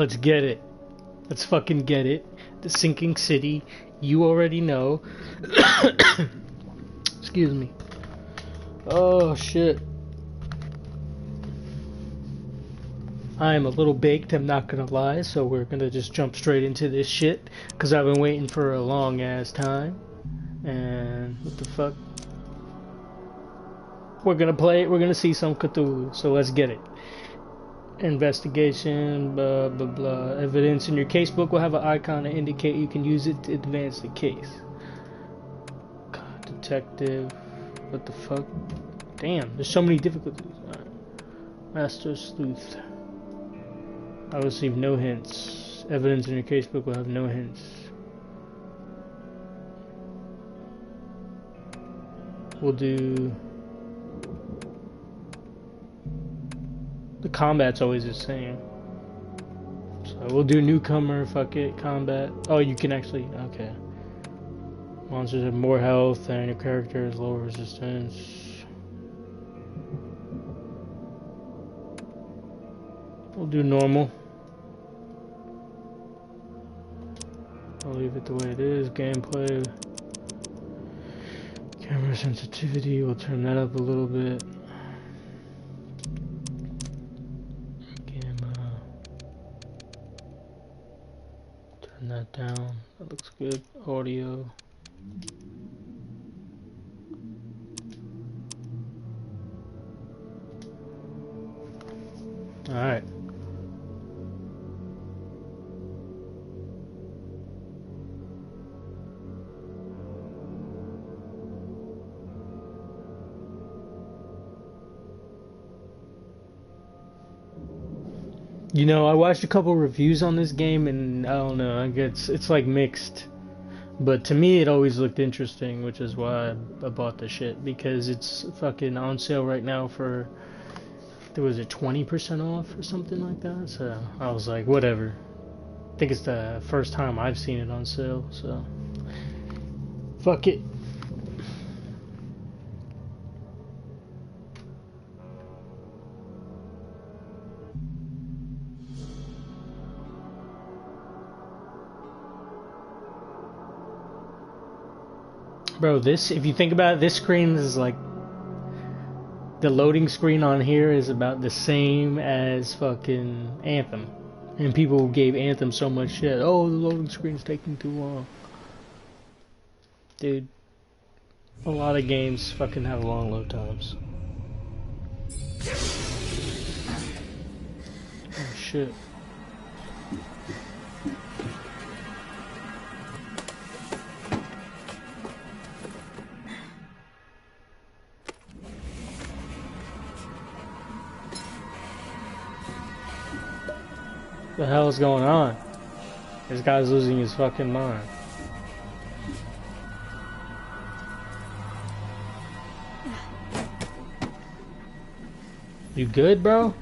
Let's get it. Let's fucking get it. The sinking city. You already know. Excuse me. Oh shit. I am a little baked, I'm not gonna lie, so we're gonna just jump straight into this shit. Cause I've been waiting for a long ass time. And what the fuck? We're gonna play it, we're gonna see some Cthulhu, so let's get it. Investigation, blah blah blah. Evidence in your casebook will have an icon to indicate you can use it to advance the case. God, detective. What the fuck? Damn, there's so many difficulties. Right. Master sleuth. I will receive no hints. Evidence in your casebook will have no hints. We'll do... The combat's always the same. So we'll do newcomer, fuck it, combat. Oh, you can actually... Okay. Monsters have more health and your character has lower resistance. We'll do normal. I'll leave it the way it is. Gameplay. Camera sensitivity, we'll turn that up a little bit. Gamma. Turn that down. That looks good. Audio. Alright. You know, I watched a couple reviews on this game and I don't know, I guess it's like mixed. But to me it always looked interesting, which is why I bought the shit, because it's fucking on sale right now for, there was it 20% off or something like that, so I was like, whatever. I think it's the first time I've seen it on sale, so fuck it. Bro, this, if you think about it, this screen is like, the loading screen on here is about the same as fucking Anthem. And people gave Anthem so much shit. Oh, the loading screen's taking too long. Dude, a lot of games fucking have long load times. Oh shit. What the hell is going on? This guy's losing his fucking mind. You good, bro?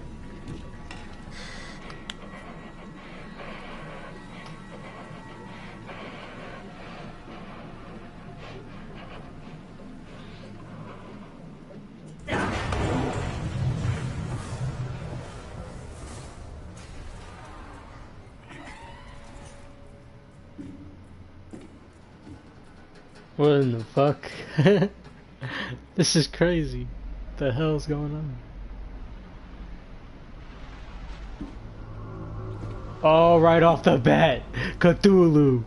What in the fuck? This is crazy. What the hell's going on? Oh, right off the bat, Cthulhu.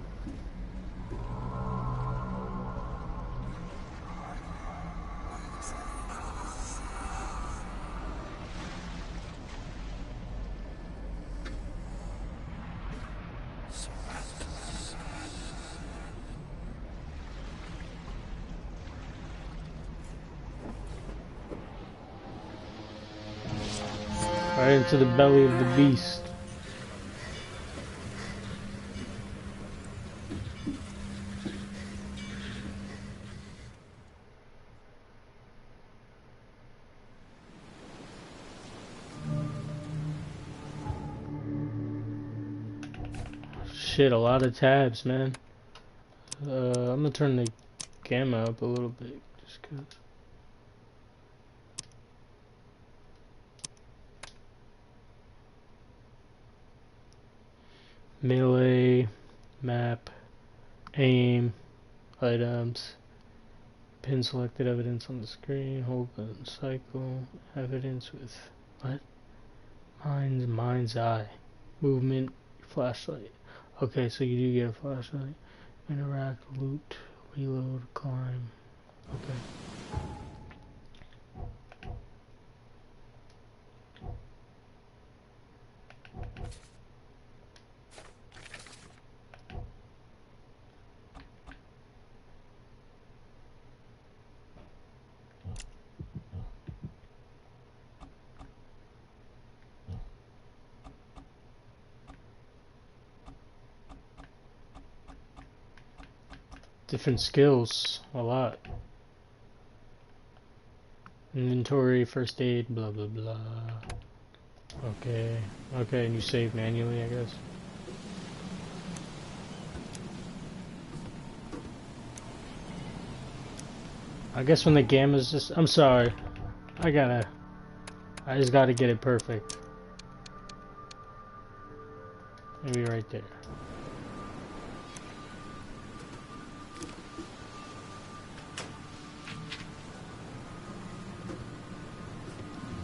Right into the belly of the beast. Shit, a lot of tabs, man. I'm gonna turn the gamma up a little bit, just 'cause. Melee, map, aim, items, pin selected evidence on the screen, hold button cycle, evidence with, what? Mind's eye, movement, flashlight. Okay, so you do get a flashlight. Interact, loot, reload, climb. Okay. Different skills, a lot. Inventory, first aid, blah blah blah. Okay, okay, and you save manually, I guess. I guess when the gamma's just, I'm sorry, I just gotta get it perfect. Maybe right there.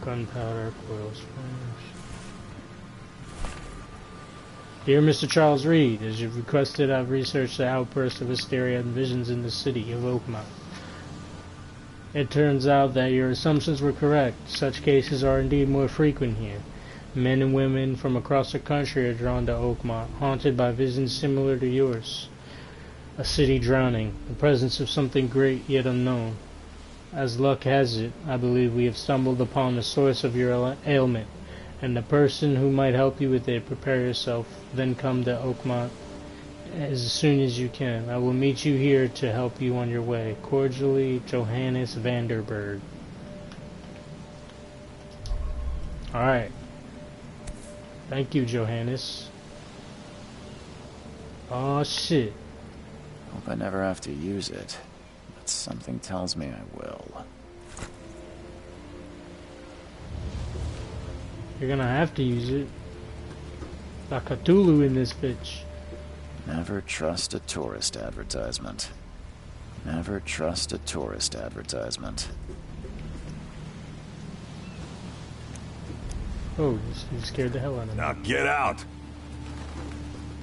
Gunpowder, coil springs. Dear Mr. Charles Reed, as you've requested, I've researched the outburst of hysteria and visions in the city of Oakmont. It turns out that your assumptions were correct. Such cases are indeed more frequent here. Men and women from across the country are drawn to Oakmont, haunted by visions similar to yours. A city drowning, the presence of something great yet unknown. As luck has it, I believe we have stumbled upon the source of your ailment, and the person who might help you with it. Prepare yourself, then come to Oakmont as soon as you can. I will meet you here to help you on your way. Cordially, Johannes Vanderberg. Alright. Thank you, Johannes. Oh shit. Hope I never have to use it. But something tells me I will. You're gonna have to use it. Got Cthulhu in this bitch. Never trust a tourist advertisement. Never trust a tourist advertisement. Oh, you scared the hell out of me. Now get out!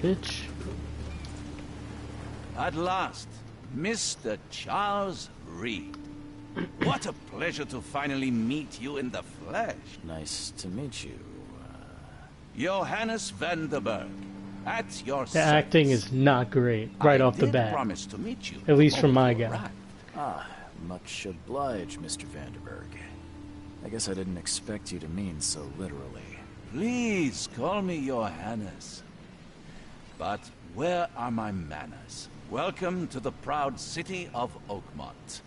Bitch. At last, Mr. Charles Reed. What a pleasure to finally meet you in the flesh. Nice to meet you. Johannes Vanderberg, at your The acting is not great right off the bat. Promise to meet you At least from my guy. Ah, much obliged, Mr. Vanderberg. I guess I didn't expect you to mean so literally. Please call me Johannes. But where are my manners? Welcome to the proud city of Oakmont.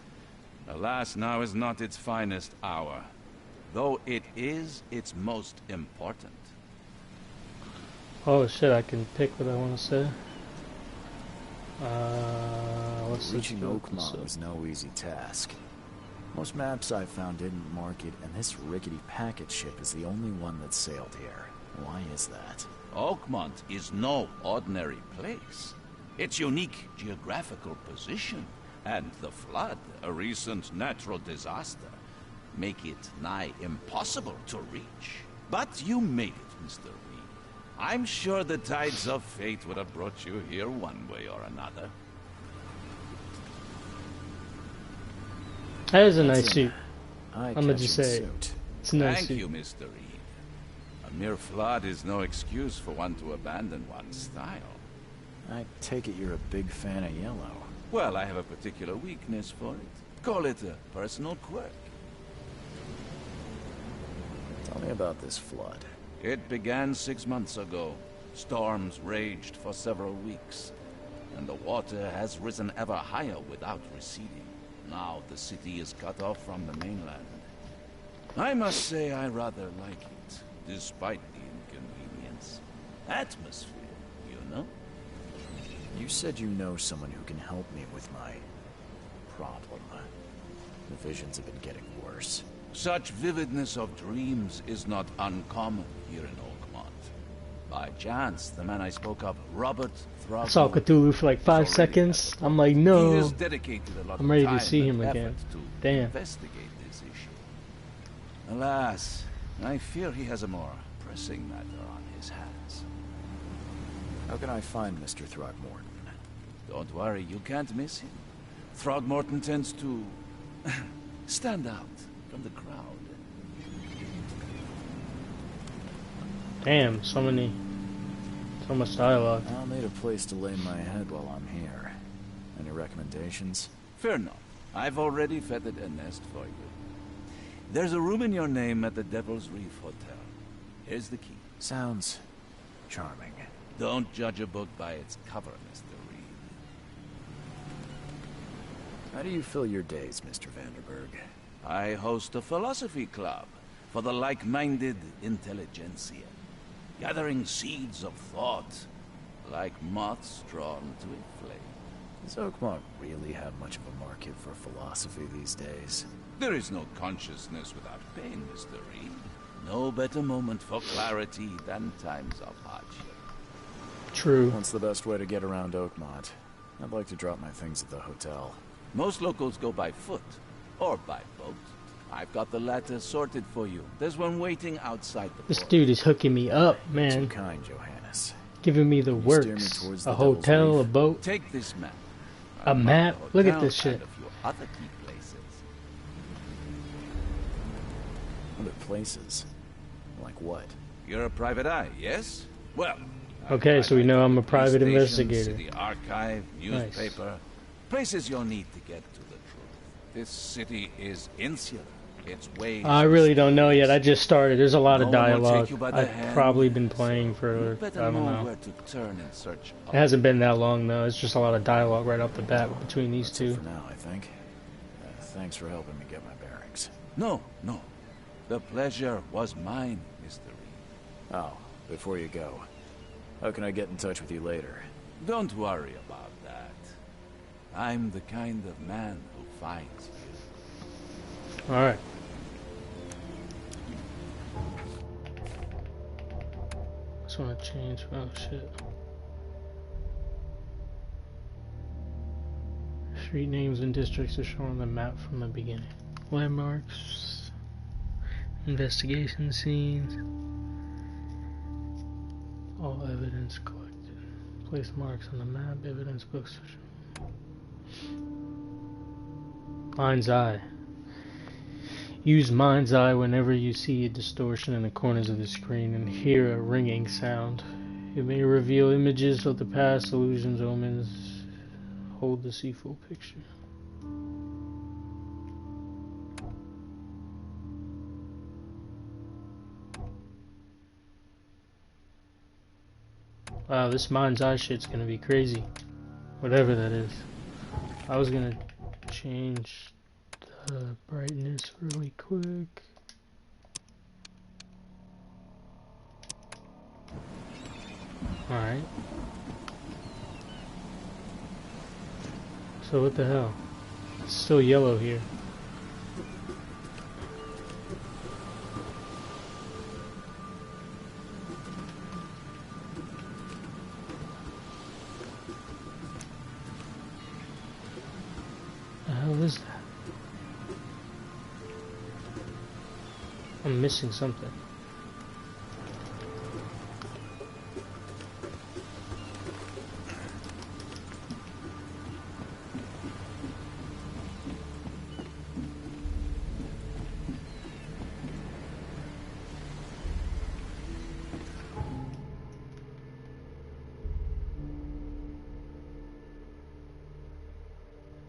Alas, now is not its finest hour, though it is its most important. Oh shit, I can pick what I want to say. What's Reaching Oakmont was no easy task. Most maps I found didn't mark it, and this rickety packet ship is the only one that sailed here. Why is that? Oakmont is no ordinary place. Its unique geographical position and the flood, a recent natural disaster, make it nigh impossible to reach. But you made it, Mr. Reed. I'm sure the tides of fate would have brought you here one way or another. That is a nice suit. I'm gonna Eye-catching just say suit. it's a nice Thank suit. you, Mr. Reed. A mere flood is no excuse for one to abandon one's style. I take it you're a big fan of yellow. Well, I have a particular weakness for it. Call it a personal quirk. Tell me about this flood. It began 6 months ago. Storms raged for several weeks, and the water has risen ever higher without receding. Now the city is cut off from the mainland. I must say I rather like it, despite the inconvenience. Atmosphere, you know? You said you know someone who can help me with my problem. The visions have been getting worse. Such vividness of dreams is not uncommon here in Oakmont. By chance, the man I spoke of, Robert I saw Throgmorton, Cthulhu for like is 5 already at seconds. the I'm port. like, He no. has dedicated a lot I'm of ready to time see him and again. effort to Damn. investigate this issue. Alas, I fear he has a more pressing matter on his hands. How can I find Mr. Throgmorton? Don't worry, you can't miss him. Throgmorton tends to stand out from the crowd. Damn, so much dialogue. I'll need a place to lay my head while I'm here. Any recommendations? Fear not. I've already feathered a nest for you. There's a room in your name at the Devil's Reef Hotel. Here's the key. Sounds charming. Don't judge a book by its cover, Mr. Reed. How do you fill your days, Mr. Vanderberg? I host a philosophy club for the like-minded intelligentsia, gathering seeds of thought like moths drawn to a flame. Does Oakmont really have much of a market for philosophy these days? There is no consciousness without pain, Mr. Reed. No better moment for clarity than times of hardship. True. What's the best way to get around Oakmont? I'd like to drop my things at the hotel. Most locals go by foot or by boat. I've got the latter sorted for you. There's one waiting outside the This port. dude is hooking me up, Too man. kind, Johannes. Giving me the You steer me works. towards A the Devil's hotel, a Reef. boat. Take this map. A I've map? marked the Look at hotel this shit. and a few other key places. Other places? Like what? You're a private eye, yes? Well. Okay, so we know I'm a private police station, investigator. City archive, newspaper, places you'll need to get to the truth. This city is insular. Its ways. I really don't know yet. I just started. There's a lot of No one will dialogue. take you by the I've hand, probably been playing so for, you I better don't know. where to turn in search It of. hasn't been that long though. It's just a lot of dialogue right off the bat between these That's it two. for now, I think. Thanks for helping me get my bearings. No. The pleasure was mine, Mr. Reed. Oh, before you go, how can I get in touch with you later? Don't worry about that. I'm the kind of man who finds you. All right. Just want to change. Oh shit. Street names and districts are shown on the map from the beginning. Landmarks, investigation scenes, all evidence collected. Place marks on the map. Evidence books. Mind's eye. Use mind's eye whenever you see a distortion in the corners of the screen and hear a ringing sound. It may reveal images of the past, illusions, omens. Hold to see full picture. Wow, this mind's eye shit's gonna be crazy. Whatever that is. I was gonna change the brightness really quick. Alright. So what the hell? It's still yellow here. The hell is that? I'm missing something.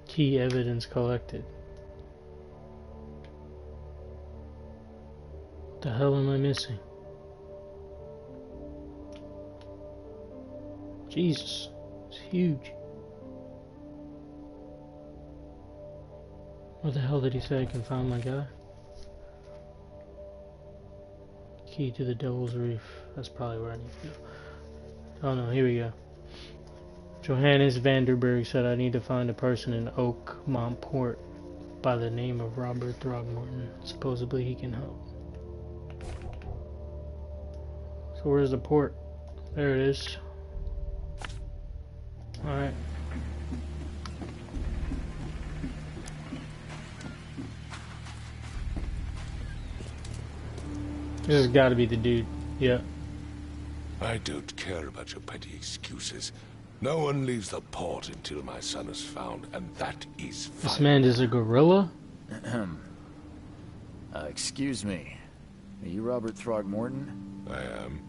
Key evidence collected. What the hell am I missing? Jesus, it's huge. Where the hell did he say I can find my guy? Key to the Devil's Reef. That's probably where I need to go. Oh no, here we go. Johannes Vanderberg said I need to find a person in Oakmont Port by the name of Robert Throgmorton. Supposedly he can help. So where's the port? There it is. Alright. This has got to be the dude. Yeah. I don't care about your petty excuses. No one leaves the port until my son is found, and that is fine. This man is a gorilla? Excuse me. Are you Robert Throgmorton? I am,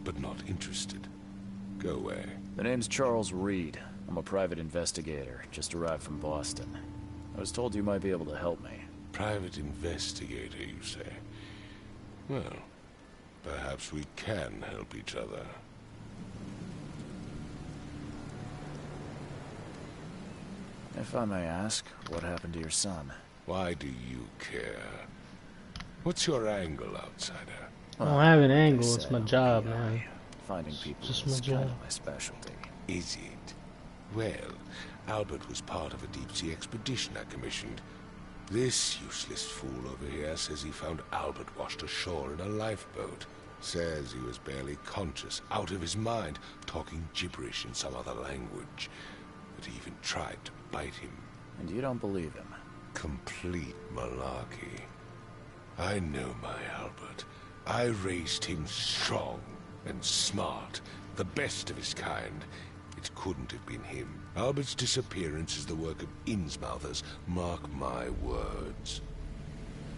but not interested. Go away. The name's Charles Reed. I'm a private investigator, just arrived from Boston. I was told you might be able to help me. Private investigator, you say? Well, perhaps we can help each other. If I may ask, what happened to your son? Why do you care? What's your angle, outsider? I don't have an angle, Like I it's said, my I'm job, a guy. man. Finding people just is my kind job. of my specialty. Is it? Well, Albert was part of a deep-sea expedition I commissioned. This useless fool over here says he found Albert washed ashore in a lifeboat. Says he was barely conscious, out of his mind, talking gibberish in some other language. But he even tried to bite him. And you don't believe him? Complete malarkey. I know my Albert. I raised him strong and smart, the best of his kind. It couldn't have been him. Albert's disappearance is the work of Innsmouthers. Mark my words.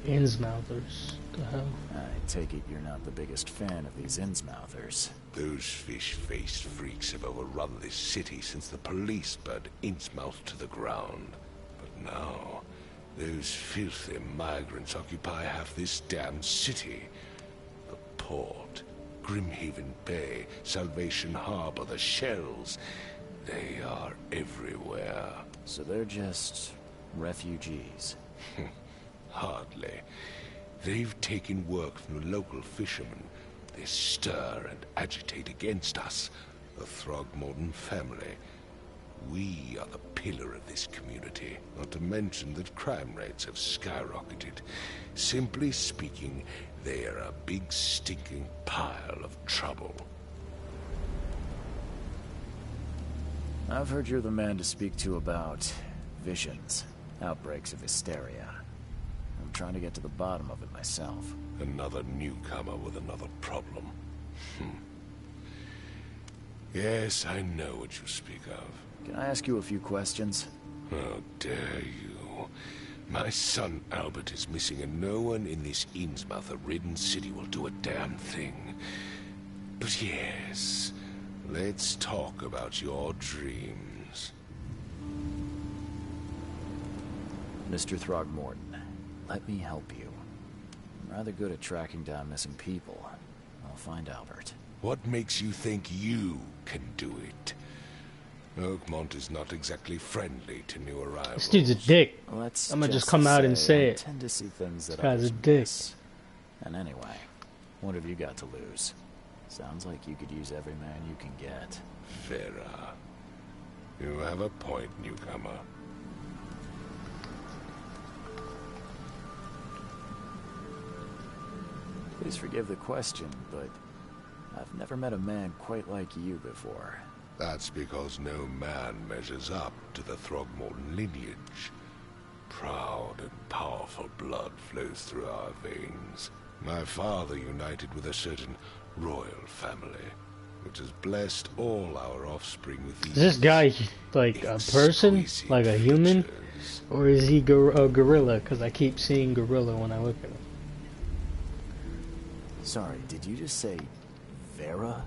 Innsmouthers. The hell? I take it you're not the biggest fan of these Innsmouthers. Those fish-faced freaks have overrun this city since the police burned Innsmouth to the ground. But now, those filthy migrants occupy half this damn city. The port, Grimhaven Bay, Salvation Harbor, the shells. They are everywhere. So they're just refugees. Hardly. They've taken work from the local fishermen. They stir and agitate against us, the Throgmorton family. We are the pillar of this community, not to mention that crime rates have skyrocketed. Simply speaking, they are a big stinking pile of trouble. I've heard you're the man to speak to about visions, outbreaks of hysteria. I'm trying to get to the bottom of it myself. Another newcomer with another problem. Yes, I know what you speak of. Can I ask you a few questions? How dare you? My son Albert is missing, and no one in this Innsmouth-ridden city will do a damn thing. But yes, let's talk about your dreams. Mr. Throgmorton, let me help you. I'm rather good at tracking down missing people. I'll find Albert. What makes you think you can do it? Oakmont is not exactly friendly to new arrivals. This dude's a dick. Let's I'm gonna just come out and say I it. tend to see things that This guy's others a dick. miss. And anyway, what have you got to lose? Sounds like you could use every man you can get. Vera, you have a point, newcomer. Please forgive the question, but I've never met a man quite like you before. That's because no man measures up to the Throgmorton lineage. Proud and powerful blood flows through our veins. My father united with a certain royal family, which has blessed all our offspring with these. Is this guy like a person? exquisite Like a human? features. Or is he a gorilla? Because I keep seeing gorilla when I look at him. Sorry, did you just say Vera?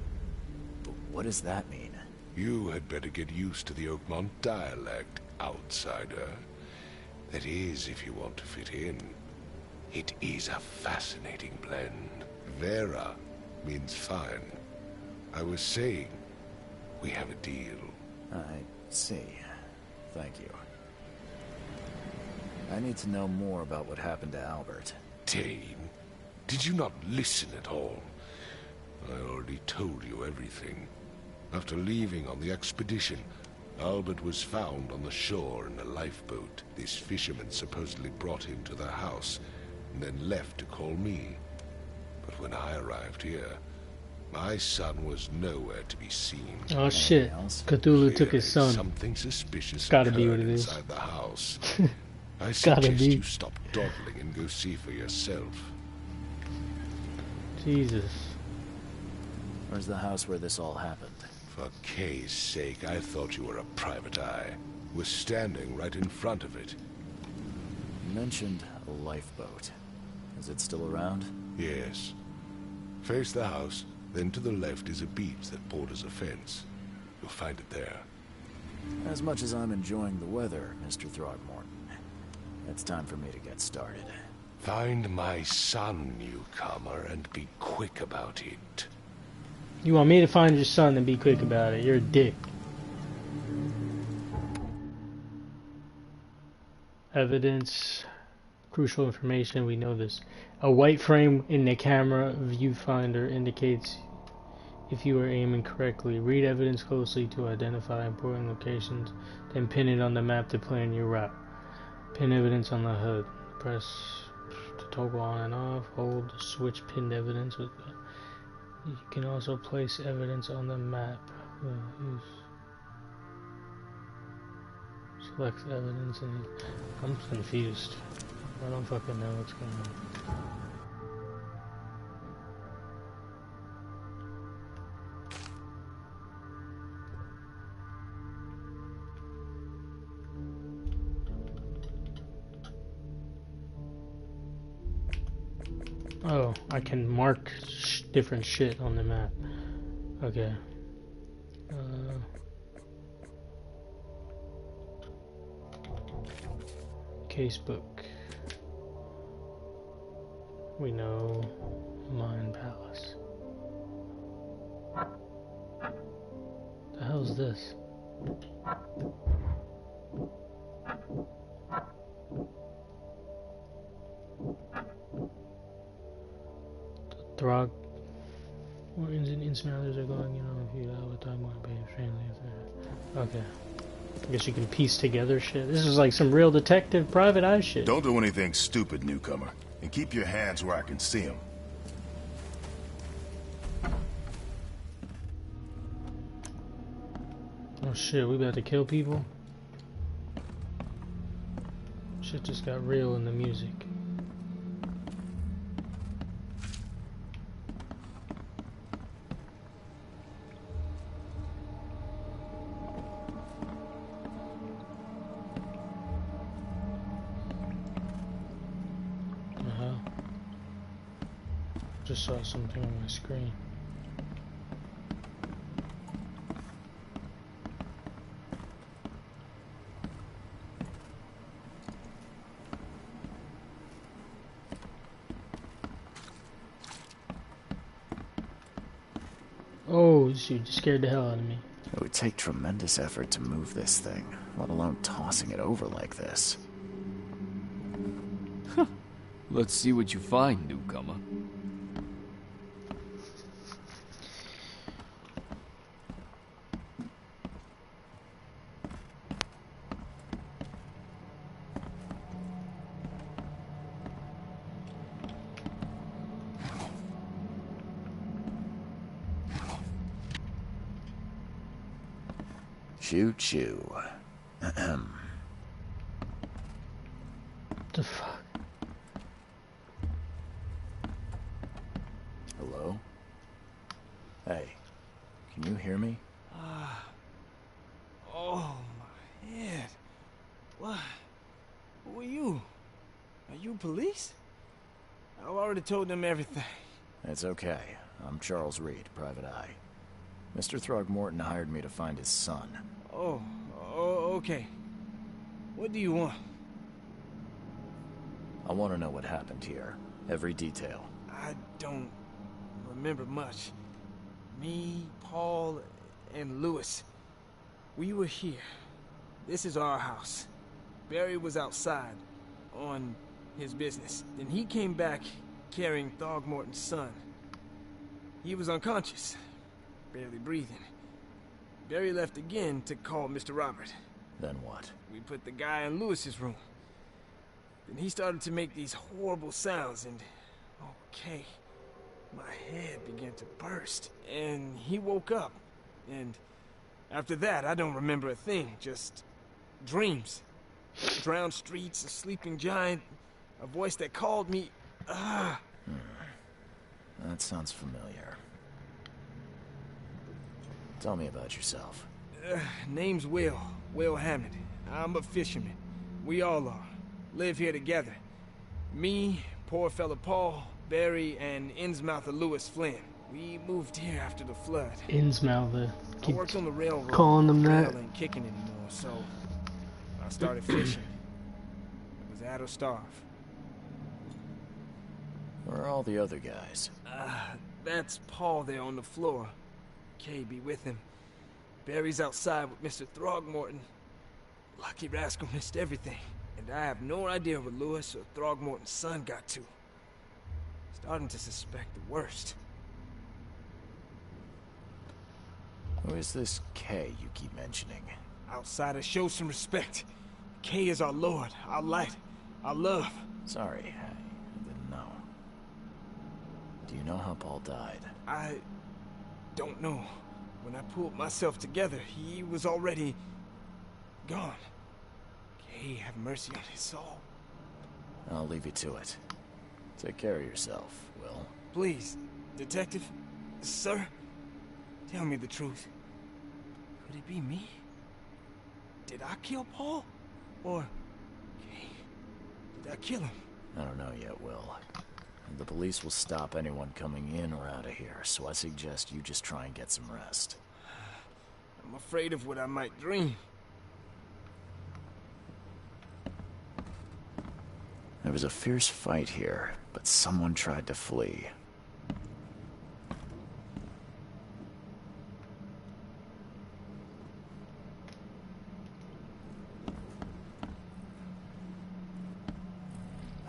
What does that mean? You had better get used to the Oakmont dialect, outsider. That is, if you want to fit in. It is a fascinating blend. Vera means fine. I was saying, we have a deal. I see. Thank you. I need to know more about what happened to Albert. Dane, did you not listen at all? I already told you everything. After leaving on the expedition, Albert was found on the shore in a lifeboat. This fisherman supposedly brought him to their house, and then left to call me. But when I arrived here, My son was nowhere to be seen. Oh shit. else? Cthulhu took his Clearly, son. something suspicious Gotta be occurred what it is. inside the house. I Gotta suggest be. you stop dawdling and go see for yourself. Jesus. Where's the house where this all happened? For Kay's sake, I thought you were a private eye. We're standing right in front of it. You mentioned a lifeboat. Is it still around? Yes. Face the house, then to the left is a beach that borders a fence. You'll find it there. As much as I'm enjoying the weather, Mr. Throgmorton, it's time for me to get started. Find my son, newcomer, and be quick about it. You want me to find your son and be quick about it? You're a dick. Evidence. Crucial information. We know this. A white frame in the camera viewfinder indicates if you are aiming correctly. Read evidence closely to identify important locations. Then pin it on the map to plan your route. Pin evidence on the HUD. Press to toggle on and off. Hold the switch pinned evidence with the. You can also place evidence on the map. Select evidence and I'm confused. I don't fucking know what's going on. Oh, I can mark different shit on the map. Okay. Casebook. We know Mine Palace. The hell's this? Throg. Mortons and Insmellers are going in on a few hours. Time won't be friendly. Okay. I guess you can piece together shit. This is like some real detective private eye shit. Don't do anything stupid, newcomer. And keep your hands where I can see them. Oh shit, we about to kill people? Shit just got real in the music. Just saw something on my screen. Oh, shoot, you scared the hell out of me. It would take tremendous effort to move this thing, let alone tossing it over like this. Let's see what you find, newcomer. Choo-choo. What the fuck? Hello? Hey, can you hear me? Oh, my head. What? Who are you? Are you police? I've already told them everything. It's okay. I'm Charles Reed, Private Eye. Mr. Throgmorton hired me to find his son. Oh, okay. What do you want? I want to know what happened here. Every detail. I don't remember much. Me, Paul, and Lewis. We were here. This is our house. Barry was outside, on his business. Then he came back carrying Throgmorton's son. He was unconscious, barely breathing. Barry left again to call Mr. Robert. Then what? We put the guy in Lewis's room. Then he started to make these horrible sounds and... Okay. My head began to burst, and he woke up. And after that, I don't remember a thing, just dreams. Drowned streets, a sleeping giant, a voice that called me. That sounds familiar. Tell me about yourself. Name's Will Hammond. I'm a fisherman. We all are. Live here together. Me, poor fella Paul, Barry, and Innsmouther Lewis Flynn. We moved here after the flood. Innsmouther. I worked on the railroad. Calling them that. Rail ain't kicking anymore, so I started fishing. It was that or starve. Where are all the other guys? That's Paul there on the floor. Kay be with him. Barry's outside with Mr. Throgmorton. Lucky rascal missed everything. And I have no idea what Lewis or Throgmorton's son got to. Starting to suspect the worst. Who is this K you keep mentioning? Outsiders, show some respect. Kay is our lord, our light, our love. Sorry, I didn't know. Do you know how Paul died? I don't know. When I pulled myself together, he was already gone. Kay, have mercy on his soul. I'll leave you to it. Take care of yourself, Will. Please, detective, sir, tell me the truth. Could it be me? Did I kill Paul? Or, Kay, did I kill him? I don't know yet, Will. The police will stop anyone coming in or out of here, so I suggest you just try and get some rest. I'm afraid of what I might dream. There was a fierce fight here, but someone tried to flee.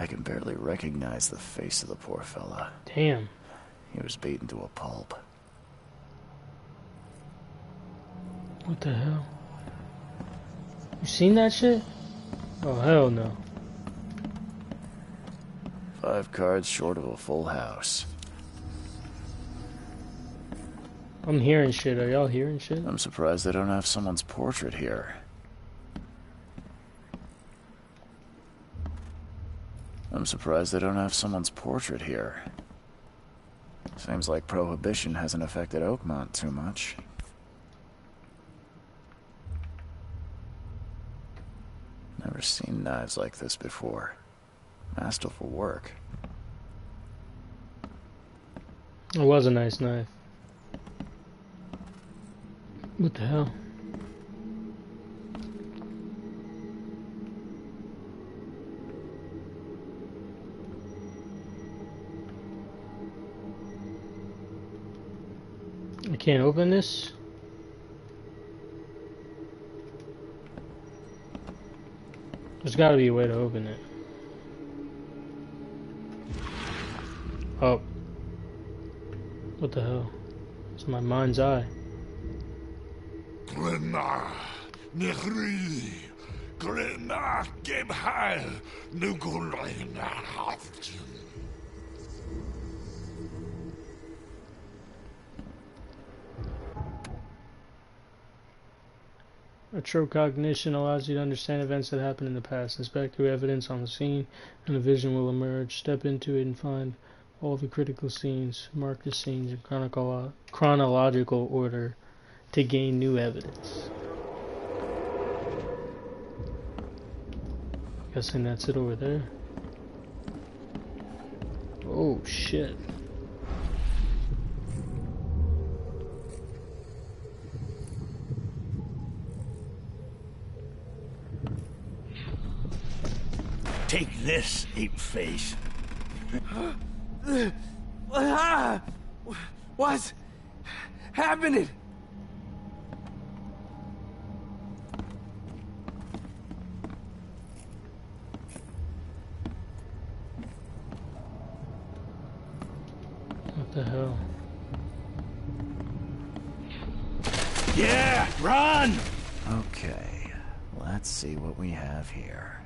I can barely recognize the face of the poor fella. Damn. He was beaten to a pulp. What the hell? You seen that shit? Oh, hell no. 5 cards short of a full house. I'm hearing shit. Are y'all hearing shit? I'm surprised they don't have someone's portrait here. Seems like Prohibition hasn't affected Oakmont too much. Never seen knives like this before. Masterful work. It was a nice knife. What the hell? I can't open this. There's gotta be a way to open it. Oh. What the hell? It's my mind's eye. Retrocognition allows you to understand events that happened in the past. Inspect your evidence on the scene, and a vision will emerge. Step into it and find all the critical scenes. Mark the scenes in chronological order to gain new evidence. Guessing that's it over there. Oh shit. Take this, ape face. What's happening? What the hell? Yeah, run! Okay, let's see what we have here.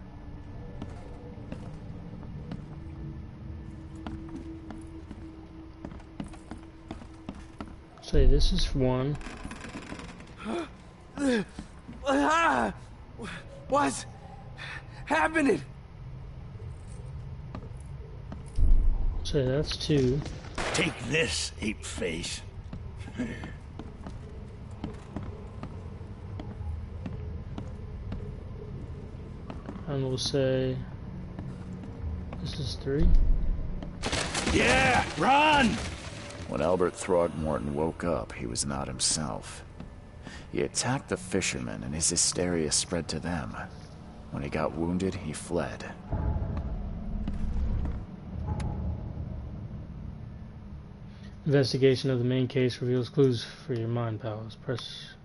Say this is one. What's happening? Say that's two. Take this, ape face. And we'll say this is three. Yeah, run! When Albert Throgmorton woke up, he was not himself. He attacked the fishermen, and his hysteria spread to them. When he got wounded, he fled. Investigation of the main case reveals clues for your mind powers. Press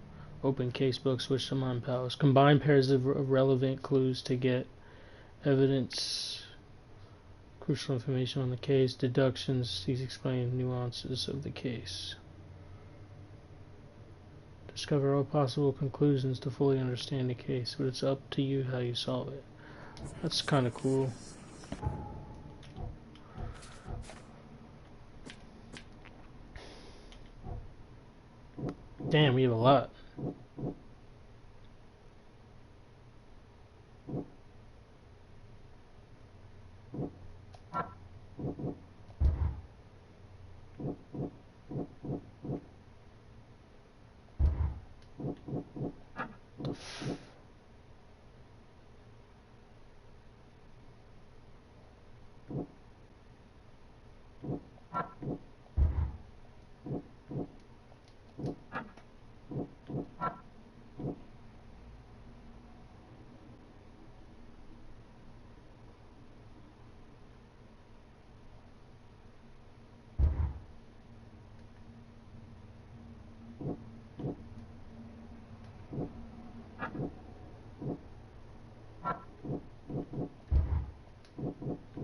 open casebook, switch to mind powers. Combine pairs of relevant clues to get evidence, crucial information on the case, deductions. These explain nuances of the case. Discover all possible conclusions to fully understand the case, but it's up to you how you solve it. That's kind of cool. Damn, we have a lot.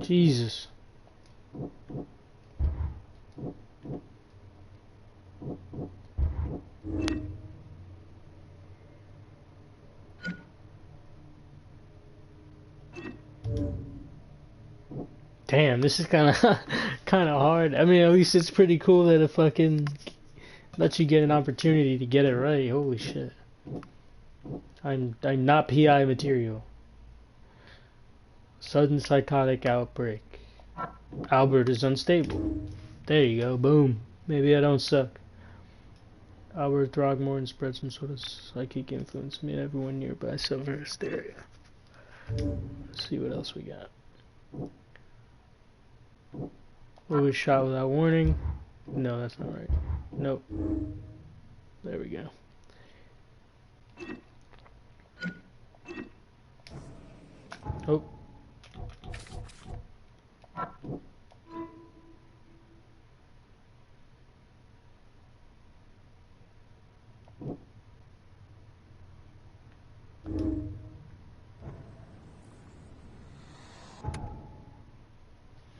Jesus. Damn, this is kind of kind of hard. I mean, at least it's pretty cool that it fucking lets you get an opportunity to get it right. Holy shit. I'm not PI material. Sudden psychotic outbreak. Albert is unstable. There you go. Boom. Maybe I don't suck. Albert Throgmorton spread some sort of psychic influence, made everyone nearby suffer hysteria. Let's see what else we got. Lewis shot without warning. No, that's not right. Nope. There we go. Oh.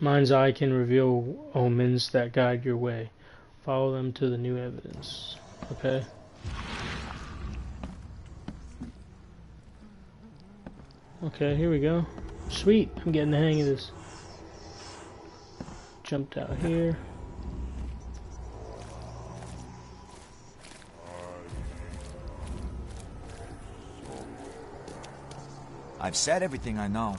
Mind's eye can reveal omens that guide your way. Follow them to the new evidence. Okay. Okay, here we go. Sweet, I'm getting the hang of this. Jumped out here. I've said everything I know.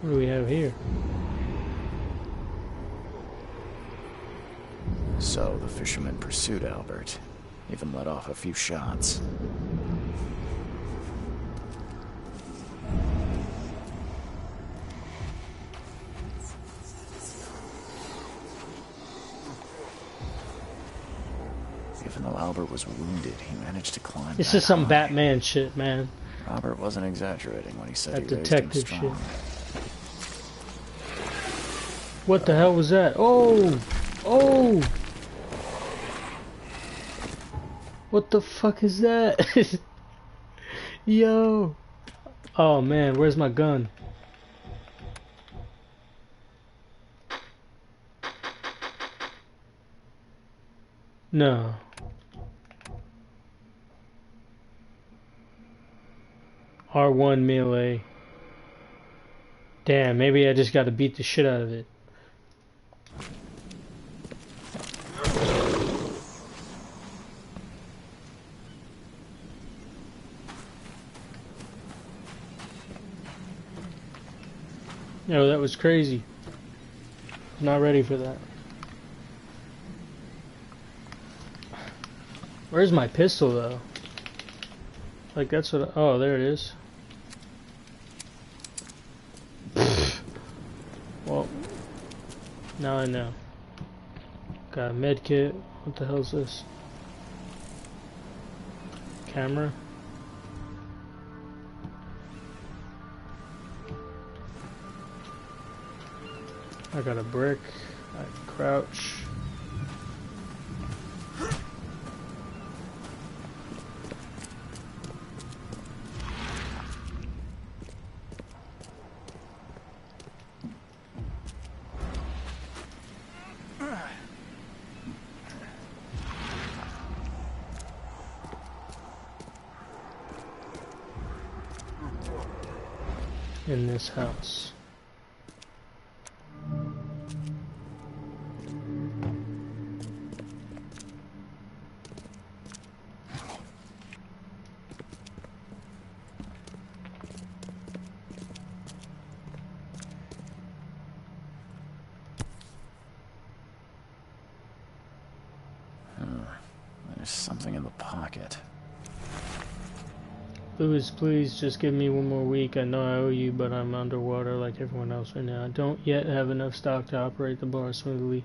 What do we have here? So the fisherman pursued Albert, even let off a few shots. Even though Albert was wounded, he managed to climb This that is some high. Batman shit, man. Robert wasn't exaggerating when he said That he raised him detective strong. shit. What the hell was that? Oh! Oh! What the fuck is that? Yo! Oh man, where's my gun? No. R1 melee. Damn, maybe I just gotta beat the shit out of it. No, that was crazy. Not ready for that. Where's my pistol though? Like that's what oh, there it is. Well, now I know. Got a med kit. What the hell is this? Camera. I got a brick. I crouch. In this house. There's something in the pocket. Louis, please just give me one more week. I know I owe you, but I'm underwater like everyone else right now. I don't yet have enough stock to operate the bar smoothly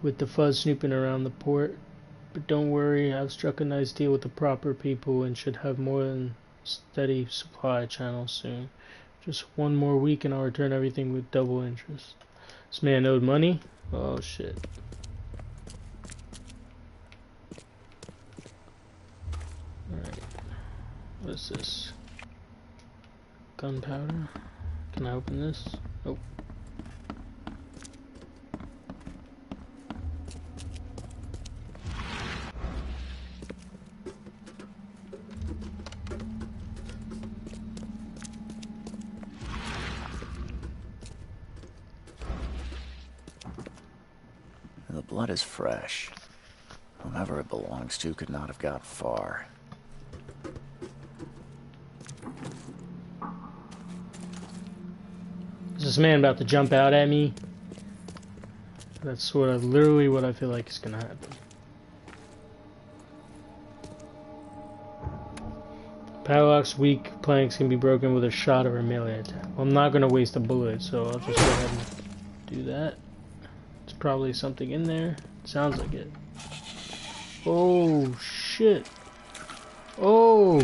with the fuzz snooping around the port. But don't worry, I've struck a nice deal with the proper people and should have more than steady supply channels soon. Just one more week and I'll return everything with double interest. This man owed money? Oh shit. Alright. What is this? Gunpowder? Can I open this? Nope. The blood is fresh. Whomever it belongs to could not have got far. Is this man about to jump out at me? That's literally what I feel like is gonna happen. Padlock's weak planks can be broken with a shot or a melee attack. Well, I'm not gonna waste a bullet, so I'll just go ahead and do that. There's probably something in there. Sounds like it. Oh shit. Oh.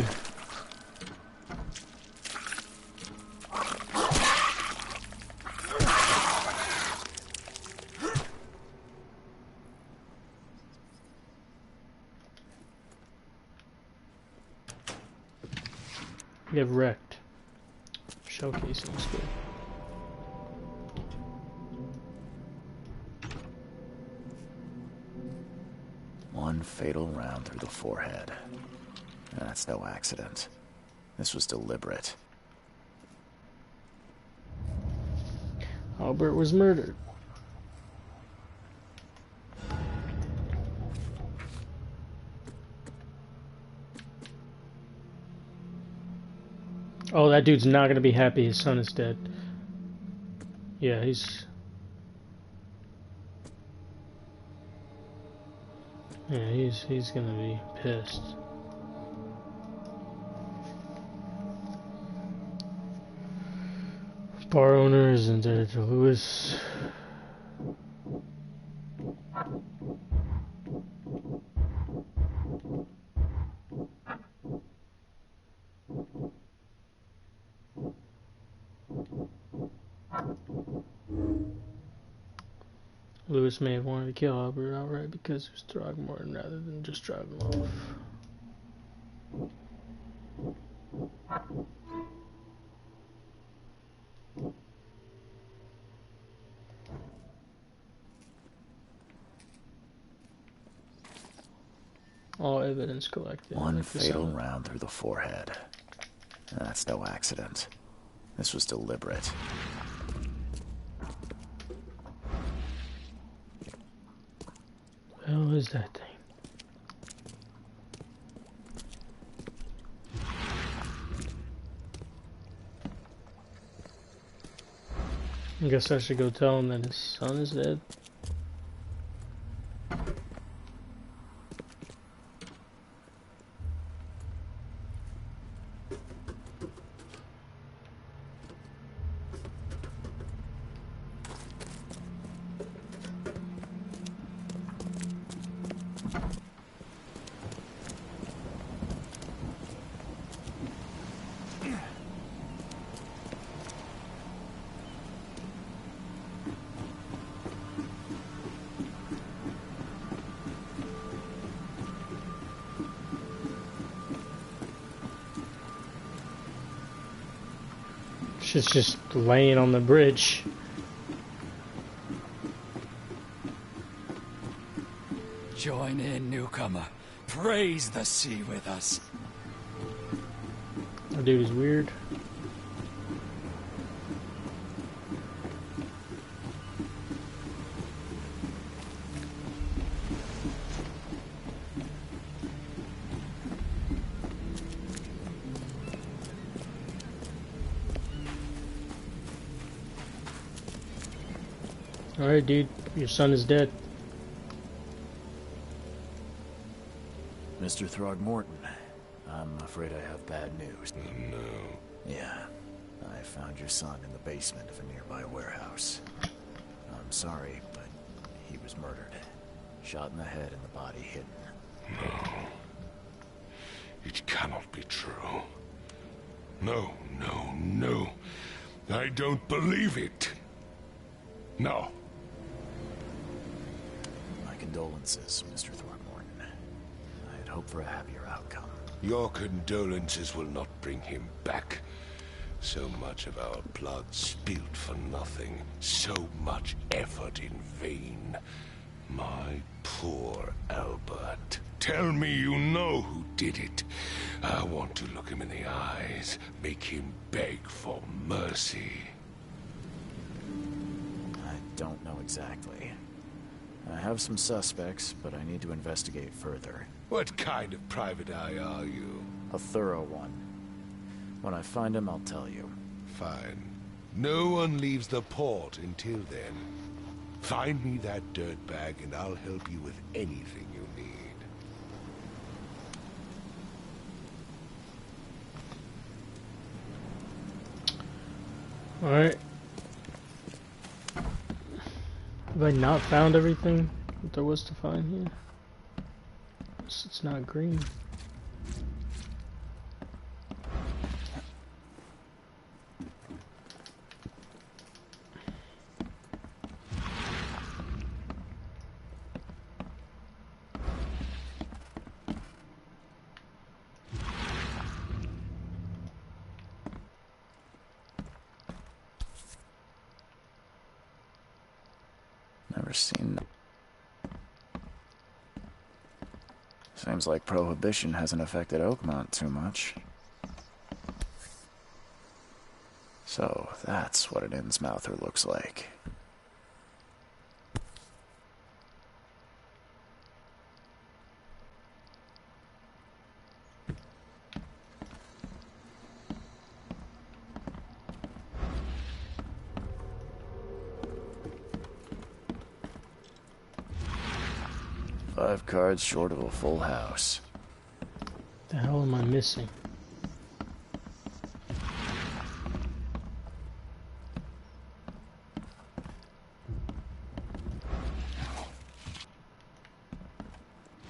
We have wrecked. Shell casing is good. One fatal round through the forehead. That's no accident. This was deliberate. Albert was murdered. Oh, that dude's not gonna be happy his son is dead. Yeah, he's gonna be pissed. Bar owner is indebted to Lewis. Lewis may have wanted to kill Albert outright because it was Throgmorton rather than just drive him off. All evidence collected. One fatal round through the forehead. That's no accident. This was deliberate. What the hell is that thing? I guess I should go tell him that his son is dead. Shit's just laying on the bridge. Join in, newcomer. Praise the sea with us. That dude is weird. Alright, dude, your son is dead. Mr. Throgmorton, I'm afraid I have bad news. Oh, no. Yeah, I found your son in the basement of a nearby warehouse. I'm sorry, but he was murdered. Shot in the head and the body hidden. No. It cannot be true. No, no, no. I don't believe it. No. My condolences, Mr. Throgmorton. I had hoped for a happier outcome. Your condolences will not bring him back. So much of our blood spilt for nothing. So much effort in vain. My poor Albert. Tell me you know who did it. I want to look him in the eyes, make him beg for mercy. I don't know exactly. I have some suspects, but I need to investigate further. What kind of private eye are you? A thorough one. When I find him, I'll tell you. Fine. No one leaves the port until then. Find me that dirtbag and I'll help you with anything you need. Alright. Have I not found everything that there was to find here? It's not green. Never seen... Seems like Prohibition hasn't affected Oakmont too much. So, that's what an Innsmouther looks like. Five cards short of a full house. The hell am I missing?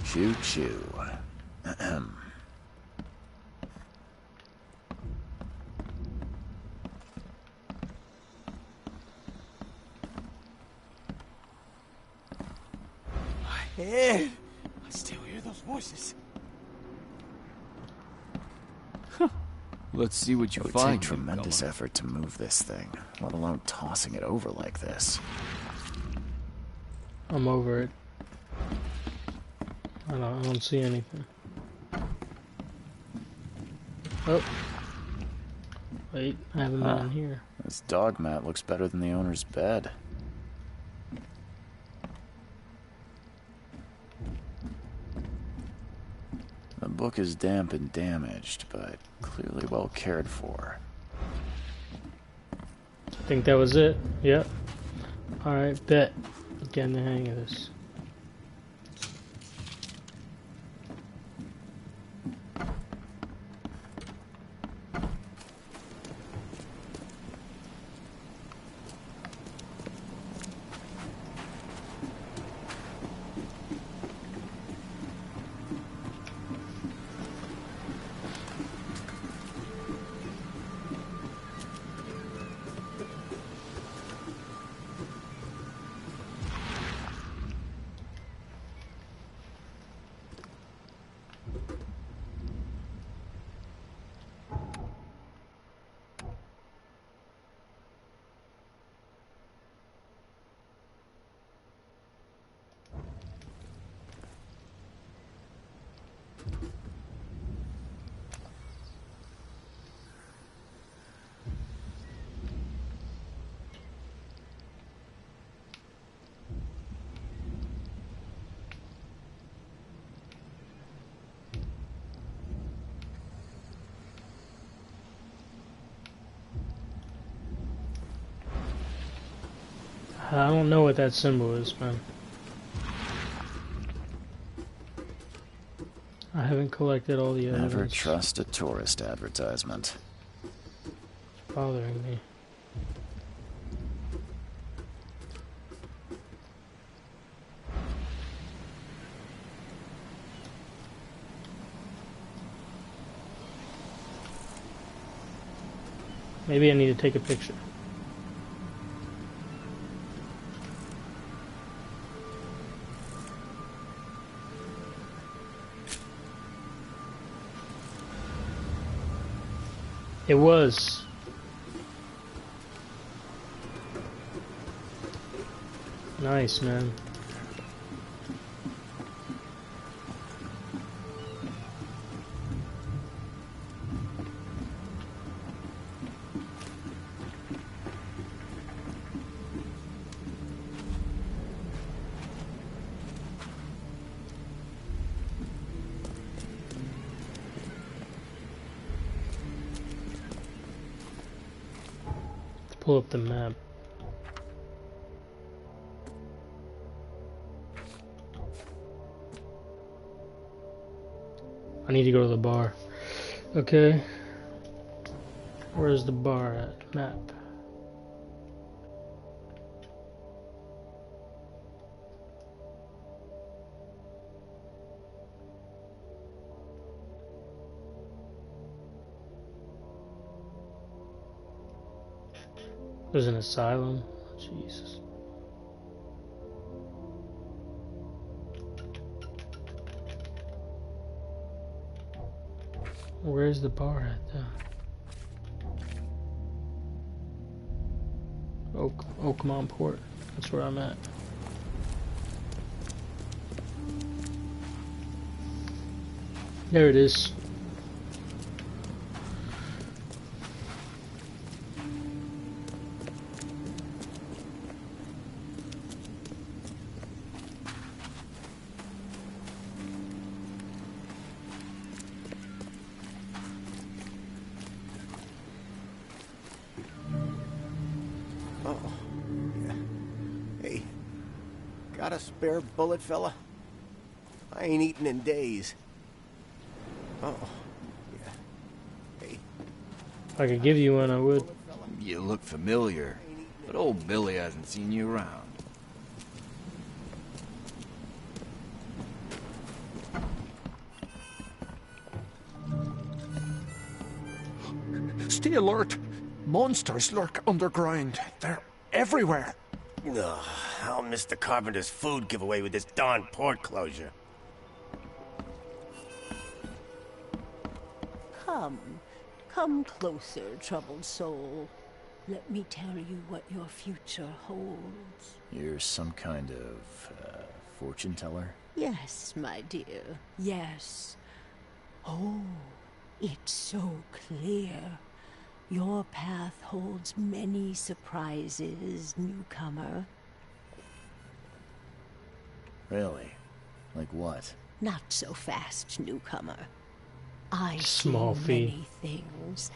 Choo choo. Ahem. Head. I still hear those voices. Let's see what you It would find. take tremendous newcomer. effort to move this thing, let alone tossing it over like this. I'm over it. I don't see anything. Oh. Wait, I have them on here. This dog mat looks better than the owner's bed. The book is damp and damaged, but clearly well cared for. I think that was it. Yep. Alright, bet. Getting the hang of this. I don't know what that symbol is, man. I haven't collected all the evidence. Never trust a tourist advertisement. It's bothering me. Maybe I need to take a picture. It was. Nice, man. Pull up the map. I need to go to the bar. Okay. Where's the bar at? Map. There's an asylum. Jesus. Where's the bar at though? Oakmont Port. That's where I'm at. There it is. Got a spare bullet, fella? I ain't eaten in days. Oh, yeah. Hey. If I could give you one, I would. You look familiar, but old Billy hasn't seen you around. Stay alert. Monsters lurk underground. They're everywhere. Ugh, I'll miss the carpenter's food giveaway with this darn port closure. Come closer, troubled soul. Let me tell you what your future holds. You're some kind of fortune teller? Yes, my dear, yes. Oh, it's so clear. Your path holds many surprises, newcomer. Really? Like what? Not so fast, newcomer. I Small see fee. many things.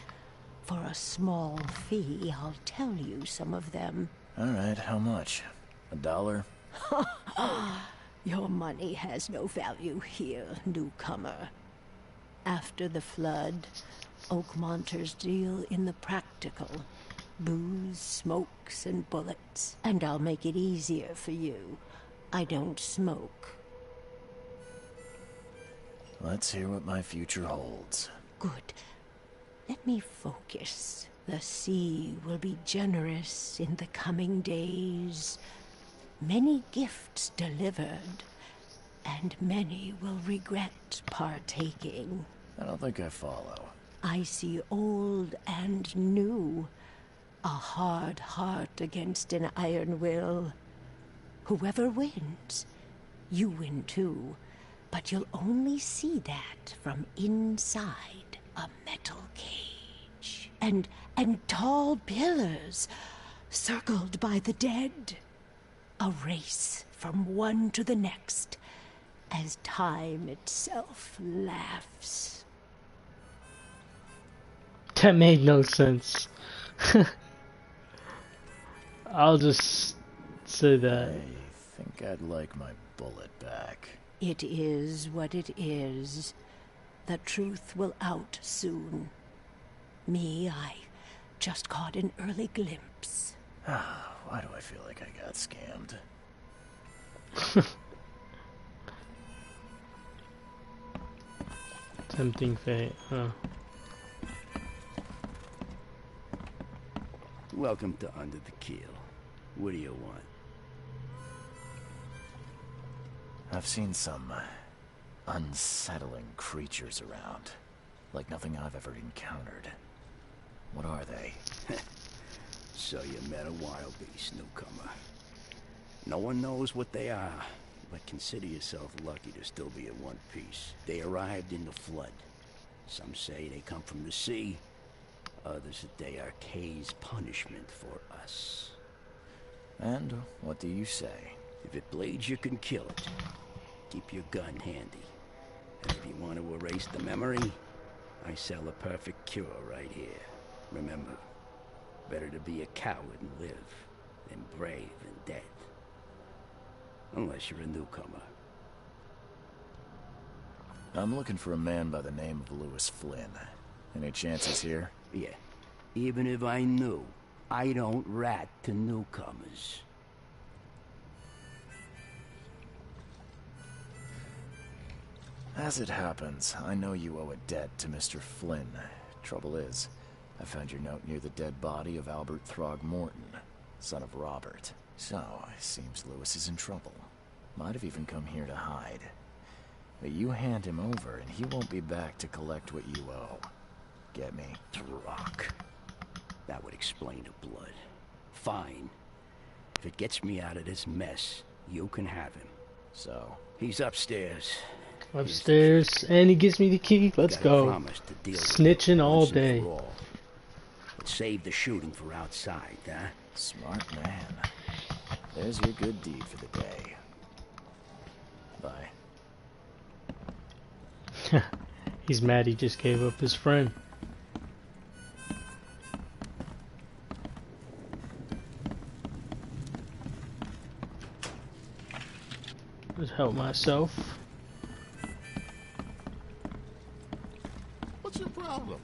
For a small fee, I'll tell you some of them. Alright, how much? $1? Your money has no value here, newcomer. After the flood, Oakmonters deal in the practical. Booze, smokes, and bullets. And I'll make it easier for you. I don't smoke. Let's hear what my future holds. Good. Let me focus. The sea will be generous in the coming days. Many gifts delivered, and many will regret partaking. I don't think I follow. I see old and new. A hard heart against an iron will. Whoever wins, you win too. But you'll only see that from inside a metal cage. And tall pillars, circled by the dead. A race from one to the next, as time itself laughs. That made no sense. I'll just say that. I think I'd like my bullet back. It is what it is. The truth will out soon. Me, I just caught an early glimpse. Why do I feel like I got scammed? Tempting fate, huh? Welcome to Under the Keel. What do you want? I've seen some unsettling creatures around. Like nothing I've ever encountered. What are they? So you met a wild beast, newcomer. No one knows what they are, but consider yourself lucky to still be in one piece. They arrived in the flood. Some say they come from the sea. Others that they are Kay's punishment for us. And what do you say? If it bleeds, you can kill it. Keep your gun handy. And if you want to erase the memory, I sell a perfect cure right here. Remember, better to be a coward and live than brave and dead. Unless you're a newcomer. I'm looking for a man by the name of Lewis Flynn. Any chances here? Yeah. Even if I knew, I don't rat to newcomers. As it happens, I know you owe a debt to Mr. Flynn. Trouble is, I found your note near the dead body of Albert Throgmorton, son of Robert. So, it seems Lewis is in trouble. Might have even come here to hide. But you hand him over and he won't be back to collect what you owe. Get me? Rock. That would explain the blood. Fine. If it gets me out of this mess, you can have him. So? He's upstairs. Upstairs, and he gives me the key. Let's go. Snitching all day. But save the shooting for outside, huh? Smart man. There's your good deed for the day. Bye. He's mad he just gave up his friend. Let's help myself. What's your problem?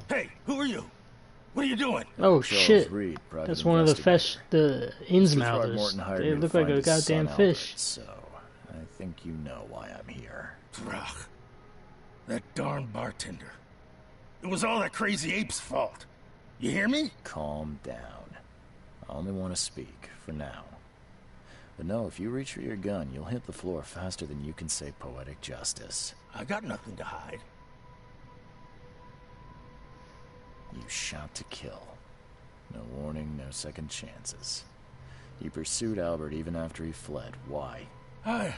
Hey, who are you? What are you doing? Oh Charles shit! Reed, That's one of the Innsmouthers. Throgmorton hired They me look to like find a his son, goddamn fish. Albert, so I think you know why I'm here. Drach. That darn bartender. It was all that crazy ape's fault. You hear me? Calm down. I only want to speak, for now. But no, if you reach for your gun, you'll hit the floor faster than you can say poetic justice. I got nothing to hide. You shot to kill. No warning, no second chances. You pursued Albert even after he fled. Why? I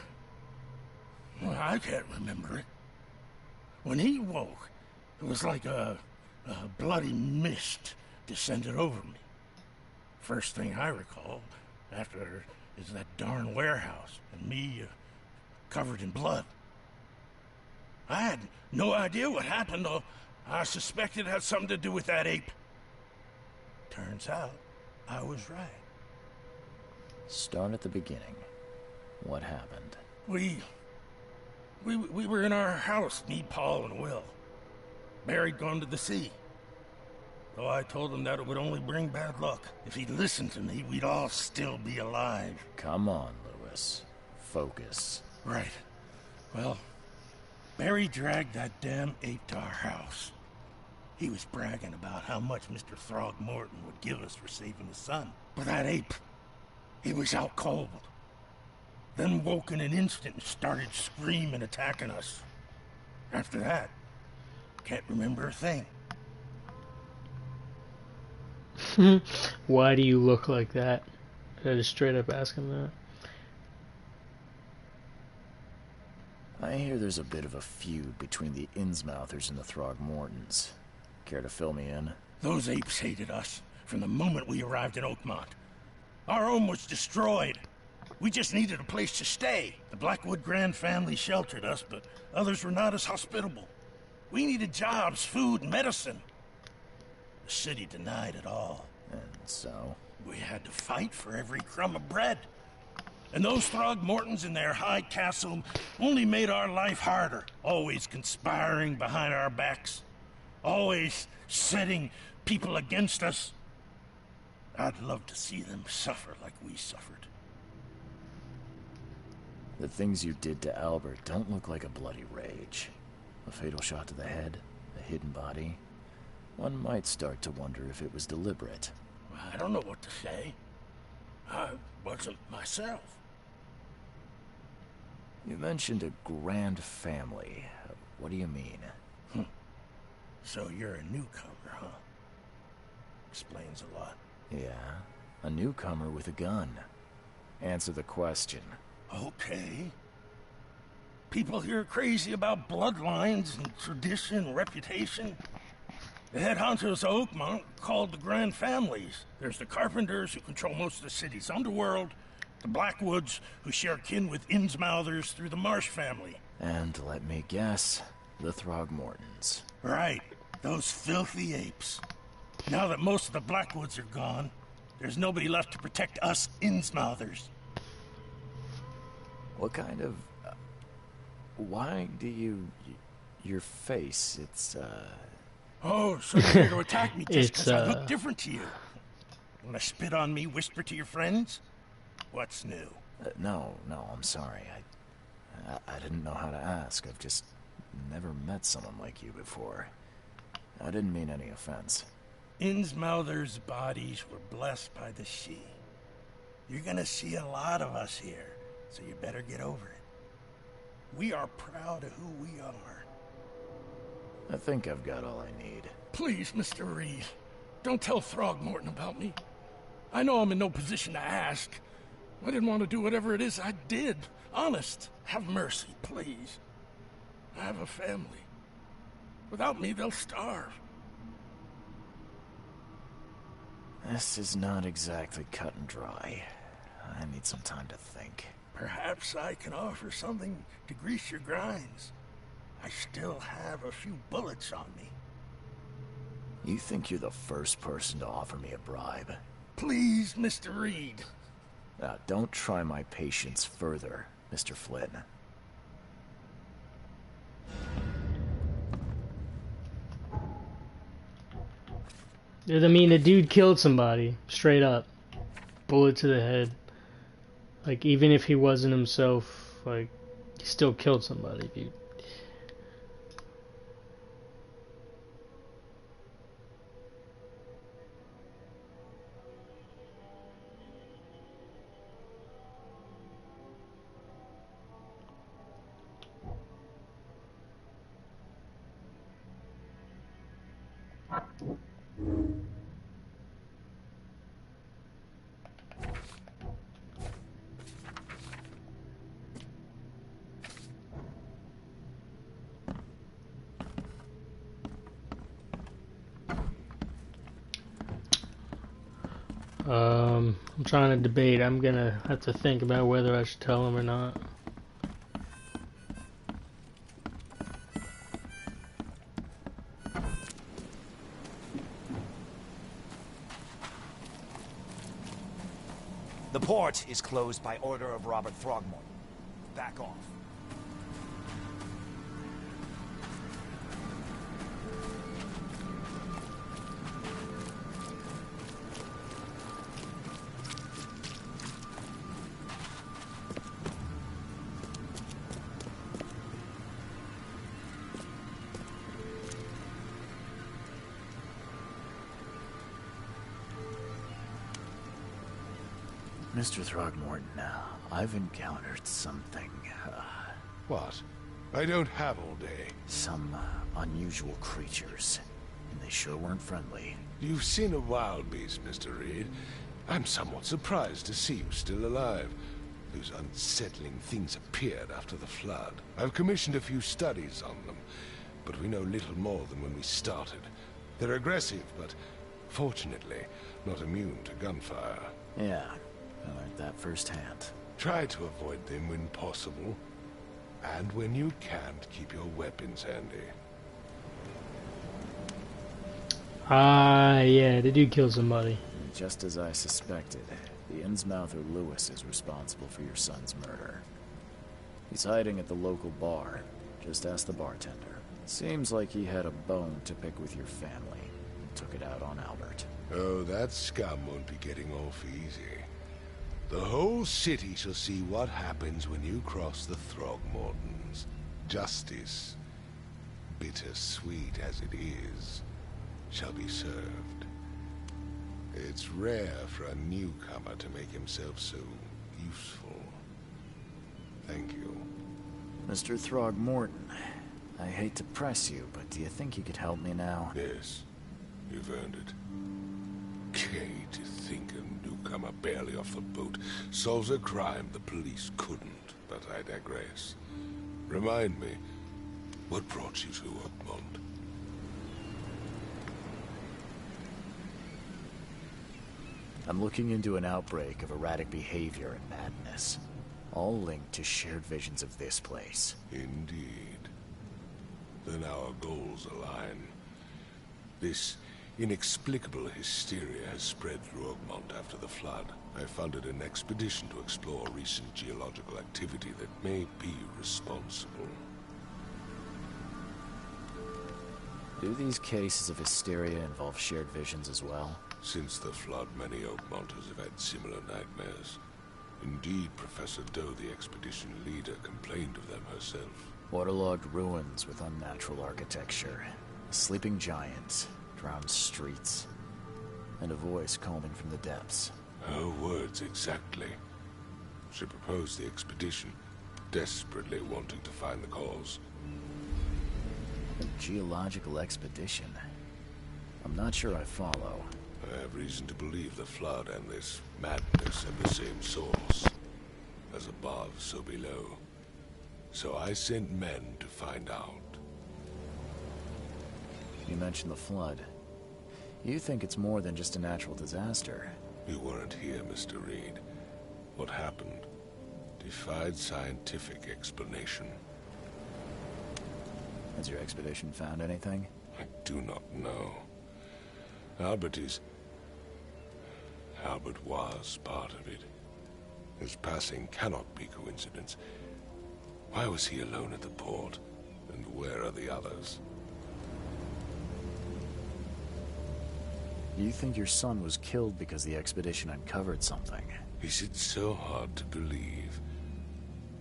can't remember it. When he woke, it was like a bloody mist descended over me. First thing I recall after is that darn warehouse and me covered in blood. I had no idea what happened, though. I suspected it had something to do with that ape. Turns out, I was right. Start at the beginning. What happened? We were in our house, me, Paul, and Will. Barry'd gone to the sea. Though I told him that it would only bring bad luck. If he'd listened to me, we'd all still be alive. Come on, Lewis. Focus. Right. Well, Barry dragged that damn ape to our house. He was bragging about how much Mr. Throgmorton would give us for saving his son. But that ape, he was out cold. Then woke in an instant and started screaming, attacking us. After that, can't remember a thing. Why do you look like that? I just straight up ask him that. I hear there's a bit of a feud between the Innsmouthers and the Throgmortons. Care to fill me in? Those apes hated us from the moment we arrived in Oakmont. Our home was destroyed. We just needed a place to stay. The Blackwood Grand family sheltered us, but others were not as hospitable. We needed jobs, food, medicine. The city denied it all. And so? We had to fight for every crumb of bread. And those Throgmortons in their high castle only made our life harder. Always conspiring behind our backs. Always setting people against us. I'd love to see them suffer like we suffered. The things you did to Albert don't look like a bloody rage. A fatal shot to the head, a hidden body. One might start to wonder if it was deliberate. I don't know what to say. I wasn't myself. You mentioned a grand family. What do you mean? So you're a newcomer, huh? Explains a lot. Yeah, a newcomer with a gun. Answer the question. Okay. People here are crazy about bloodlines and tradition and reputation. The head honchos of Oakmont called the Grand Families. There's the Carpenters, who control most of the city's underworld, the Blackwoods, who share kin with Innsmouthers through the Marsh family. And let me guess, the Throgmortons. Right, those filthy apes. Now that most of the Blackwoods are gone, there's nobody left to protect us Innsmouthers. What kind of... why do you... your face, it's, Oh, so you're here to attack me just because I look different to you? Wanna spit on me, whisper to your friends? What's new? No, I'm sorry. I didn't know how to ask. I've just never met someone like you before. I didn't mean any offense. Innsmouthers' bodies were blessed by the sea. You're gonna see a lot of us here, so you better get over it. We are proud of who we are. I think I've got all I need. Please, Mr. Reed, don't tell Throgmorton about me. I know I'm in no position to ask. I didn't want to do whatever it is I did. Honest, have mercy, please. I have a family. Without me, they'll starve. This is not exactly cut and dry. I need some time to think. Perhaps I can offer something to grease your grinds. I still have a few bullets on me. You think you're the first person to offer me a bribe? Please, Mr. Reed. Don't try my patience further, Mr. Flynn. I mean, the dude killed somebody, straight up. Bullet to the head. Like, even if he wasn't himself, like, he still killed somebody, dude. I'm trying to debate. I'm gonna have to think about whether I should tell him or not. The port is closed by order of Robert Throgmorton. Back off. Mr. Throgmorton, I've encountered something. What? I don't have all day. Some unusual creatures, and they sure weren't friendly. You've seen a wild beast, Mr. Reed. I'm somewhat surprised to see you still alive. Those unsettling things appeared after the flood. I've commissioned a few studies on them, but we know little more than when we started. They're aggressive, but fortunately not immune to gunfire. Yeah. I learned that firsthand. Try to avoid them when possible. And when you can't, keep your weapons handy. Yeah, they do kill somebody. Just as I suspected, the Innsmouther Lewis is responsible for your son's murder. He's hiding at the local bar. Just ask the bartender. Seems like he had a bone to pick with your family and took it out on Albert. Oh, that scum won't be getting off easy. The whole city shall see what happens when you cross the Throgmortons. Justice, bittersweet as it is, shall be served. It's rare for a newcomer to make himself so useful. Thank you. Mr. Throgmorton, I hate to press you, but do you think you could help me now? Yes, you've earned it. Gay to think a newcomer barely off the boat solves a crime the police couldn't, but I digress. Remind me, what brought you to Oakmont? I'm looking into an outbreak of erratic behavior and madness, all linked to shared visions of this place. Indeed. Then our goals align. This inexplicable hysteria has spread through Oakmont after the flood. I funded an expedition to explore recent geological activity that may be responsible. Do these cases of hysteria involve shared visions as well? Since the flood, many Oakmonters have had similar nightmares. Indeed, Professor Doe, the expedition leader, complained of them herself. Waterlogged ruins with unnatural architecture, a sleeping giant, drowned streets, and a voice calling from the depths. Her words exactly. She proposed the expedition, desperately wanting to find the cause. A geological expedition? I'm not sure I follow. I have reason to believe the flood and this madness have the same source. As above, so below. So I sent men to find out. You mentioned the flood. You think it's more than just a natural disaster. You weren't here, Mr. Reed. What happened defied scientific explanation. Has your expedition found anything? I do not know. Albert was part of it. His passing cannot be coincidence. Why was he alone at the port? And where are the others? You think your son was killed because the expedition uncovered something? Is it so hard to believe?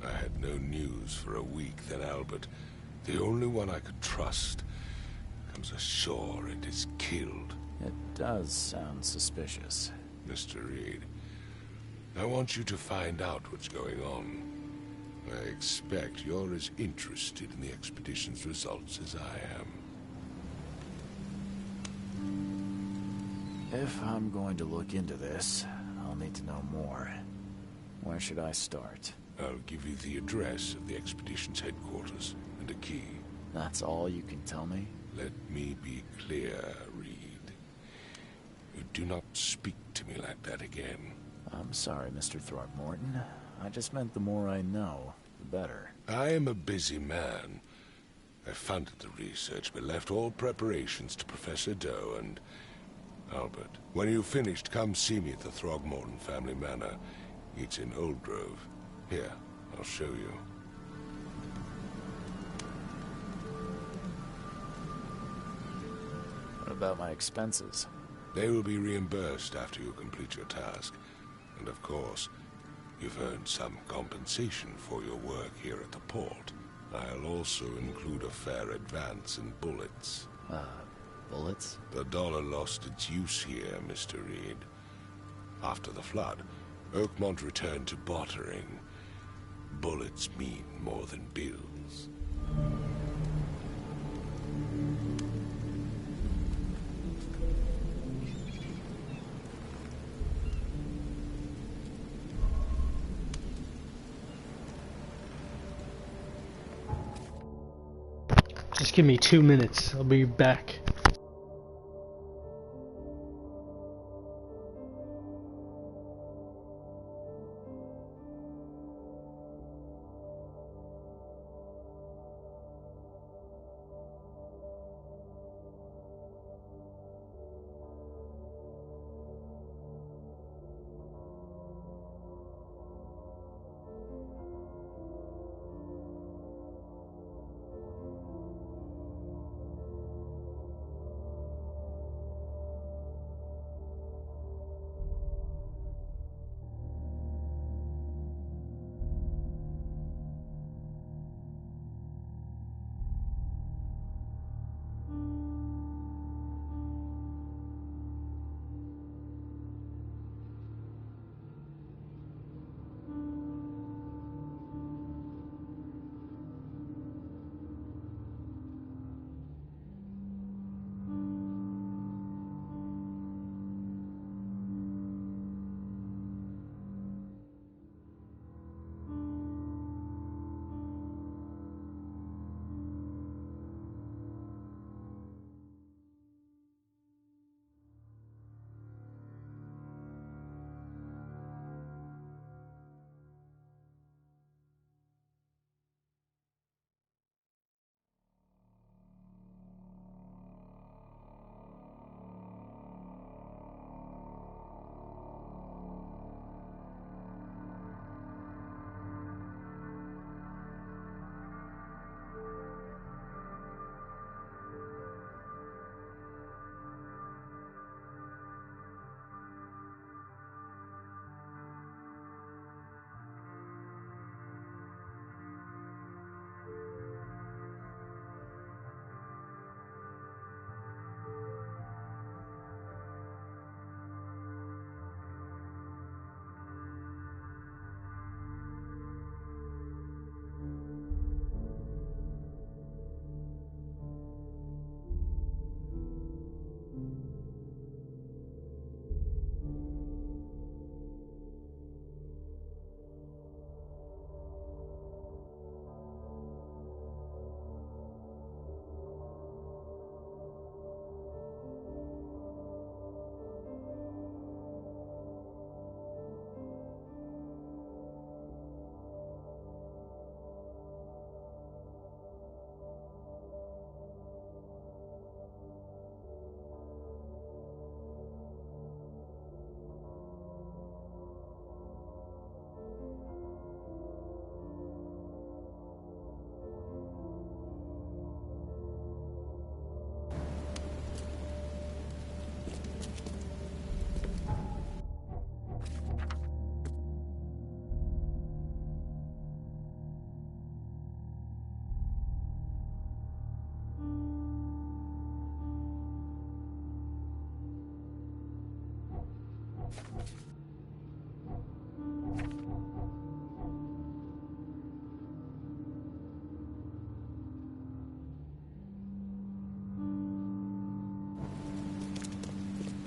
I had no news for a week, then Albert, the only one I could trust, comes ashore and is killed. It does sound suspicious. Mr. Reed, I want you to find out what's going on. I expect you're as interested in the expedition's results as I am. If I'm going to look into this, I'll need to know more. Where should I start? I'll give you the address of the expedition's headquarters and a key. That's all you can tell me? Let me be clear, Reed. You do not speak to me like that again. I'm sorry, Mr. Throckmorton. I just meant the more I know, the better. I am a busy man. I funded the research, but left all preparations to Professor Doe and Albert. When you've finished, come see me at the Throgmorton family manor. It's in Old Grove. Here, I'll show you. What about my expenses? They will be reimbursed after you complete your task. And of course, you've earned some compensation for your work here at the port. I'll also include a fair advance in bullets. Bullets? The dollar lost its use here, Mr. Reed. After the flood, Oakmont returned to bartering. Bullets mean more than bills. Just give me 2 minutes. I'll be back.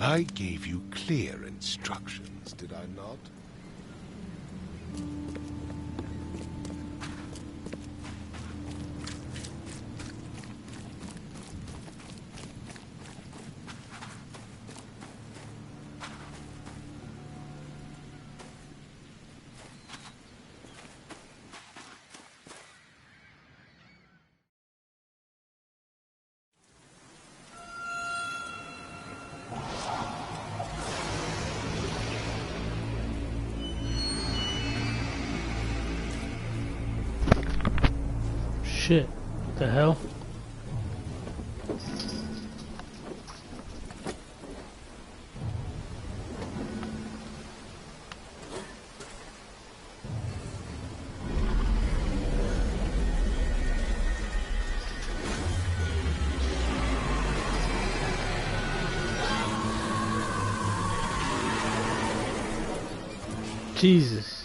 I gave you clear instructions, did I not? shit. What the hell? Jesus.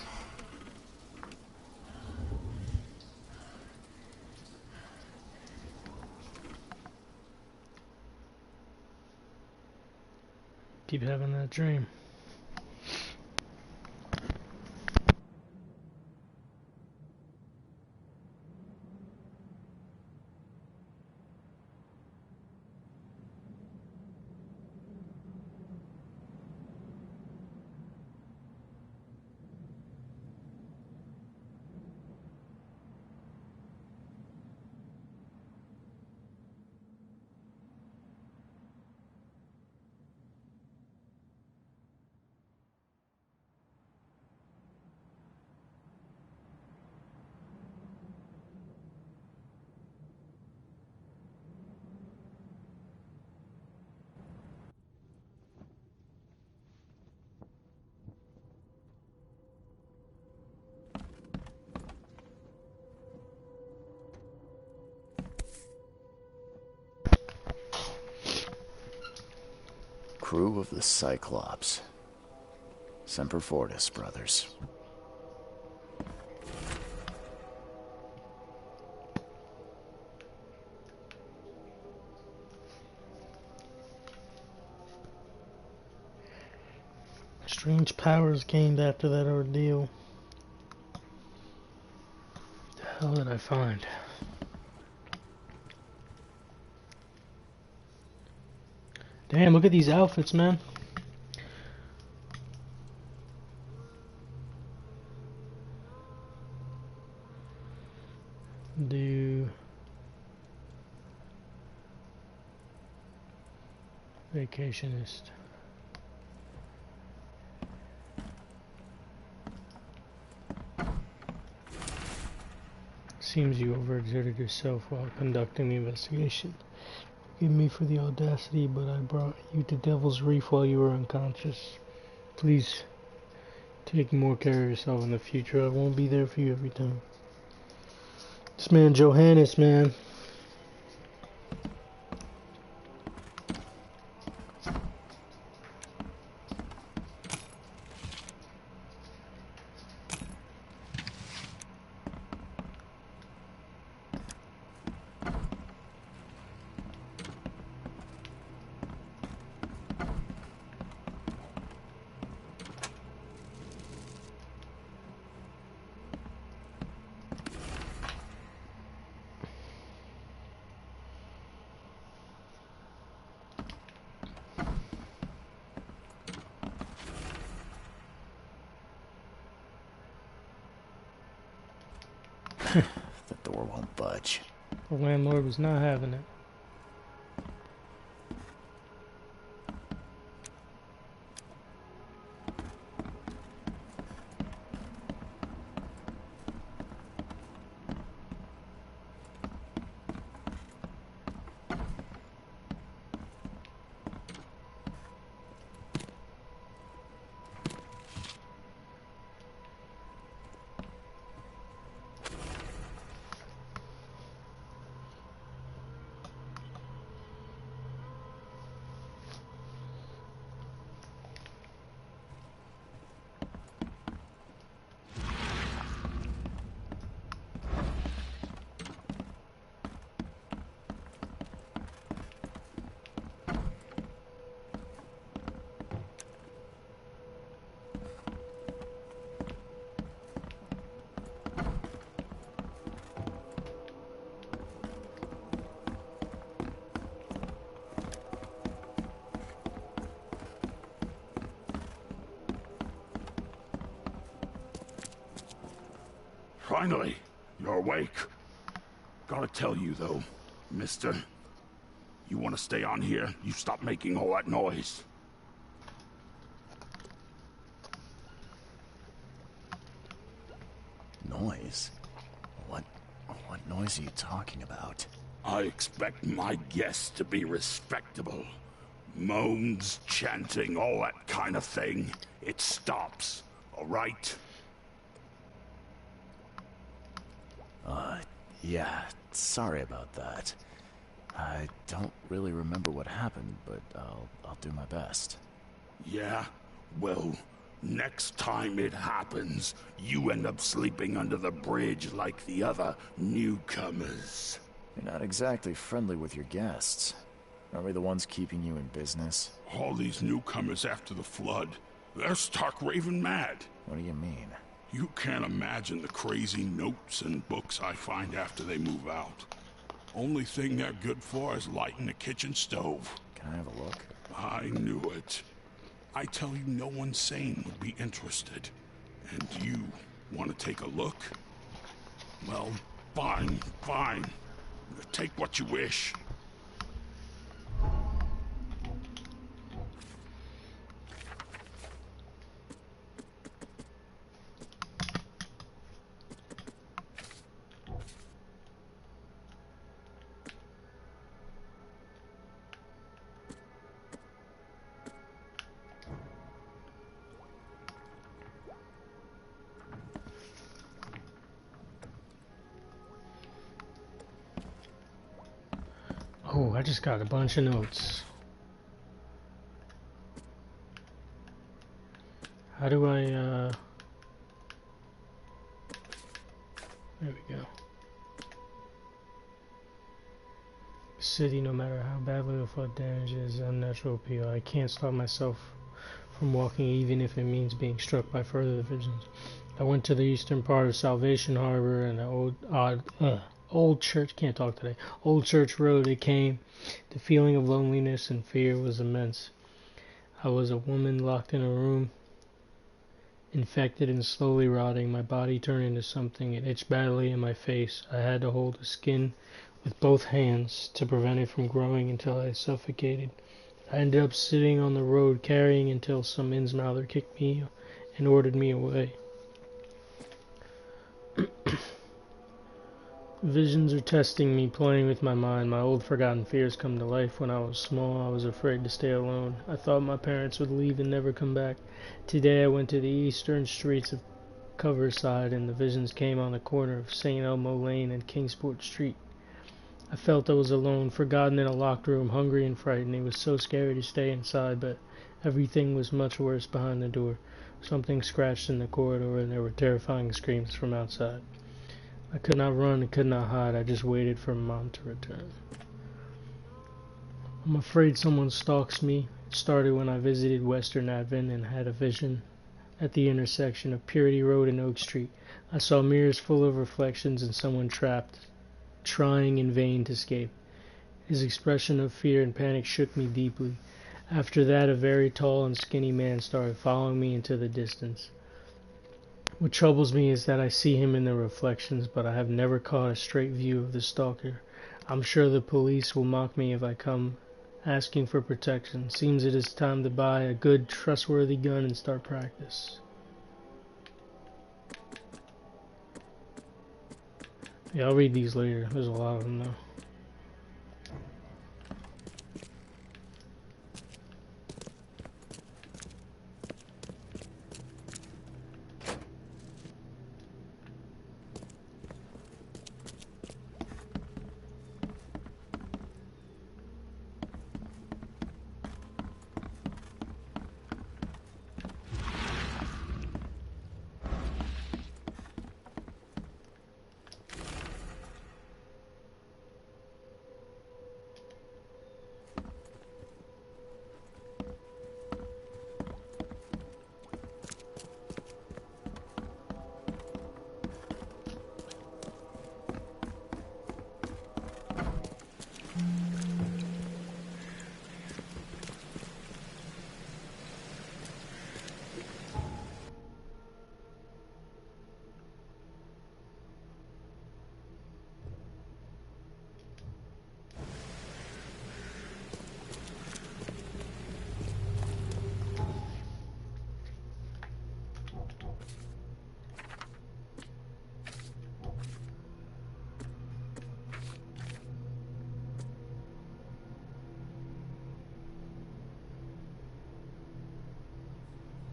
Keep having that dream. Crew of the Cyclops. Semper Fortis, brothers. Strange powers gained after that ordeal. What the hell did I find? Damn, look at these outfits, man. Do vacationist. Seems you overexerted yourself while conducting the investigation. Forgive me for the audacity, but I brought you to Devil's Reef while you were unconscious. Please take more care of yourself in the future. I won't be there for you every time. This man Johannes, man. The door won't budge. The landlord was not having it. Finally, you're awake. Gotta tell you, though, mister, you want to stay on here, you stop making all that noise. Noise? What What noise are you talking about? I expect my guests to be respectable. Moans, chanting, all that kind of thing. It stops, all right? Yeah, sorry about that. I don't really remember what happened, but I'll do my best. Yeah? Well, next time it happens, you end up sleeping under the bridge like the other newcomers. You're not exactly friendly with your guests. Aren't we the ones keeping you in business? All these newcomers after the flood, they're stark raving mad. What do you mean? You can't imagine the crazy notes and books I find after they move out. Only thing they're good for is lighting the kitchen stove. Can I have a look? I knew it. I tell you, no one sane would be interested. And you want to take a look? Well, fine, fine. Take what you wish. Oh, I just got a bunch of notes. How do I, there we go. City, no matter how badly the flood damages unnatural appeal, I can't stop myself from walking even if it means being struck by further divisions. I went to the eastern part of Salvation Harbor and the old church, can't talk today, Old Church Road. It came. The feeling of loneliness and fear was immense. I was a woman locked in a room, infected and slowly rotting, my body turned into something. It itched badly in my face. I had to hold the skin with both hands to prevent it from growing until I suffocated. I ended up sitting on the road carrying until some Innsmouther kicked me and ordered me away. Visions are testing me, playing with my mind. My old forgotten fears come to life. When I was small, I was afraid to stay alone. I thought my parents would leave and never come back. Today I went to the eastern streets of Coverside, and the visions came on the corner of St. Elmo Lane and Kingsport Street. I felt I was alone, forgotten in a locked room, hungry and frightened. It was so scary to stay inside, but everything was much worse behind the door. Something scratched in the corridor, and there were terrifying screams from outside. I could not run and could not hide. I just waited for Mom to return. I'm afraid someone stalks me. It started when I visited Western Advent and had a vision at the intersection of Purity Road and Oak Street. I saw mirrors full of reflections and someone trapped, trying in vain to escape. His expression of fear and panic shook me deeply. After that, a very tall and skinny man started following me into the distance. What troubles me is that I see him in the reflections, but I have never caught a straight view of the stalker. I'm sure the police will mock me if I come asking for protection. Seems it is time to buy a good, trustworthy gun and start practice. Yeah, I'll read these later. There's a lot of them though.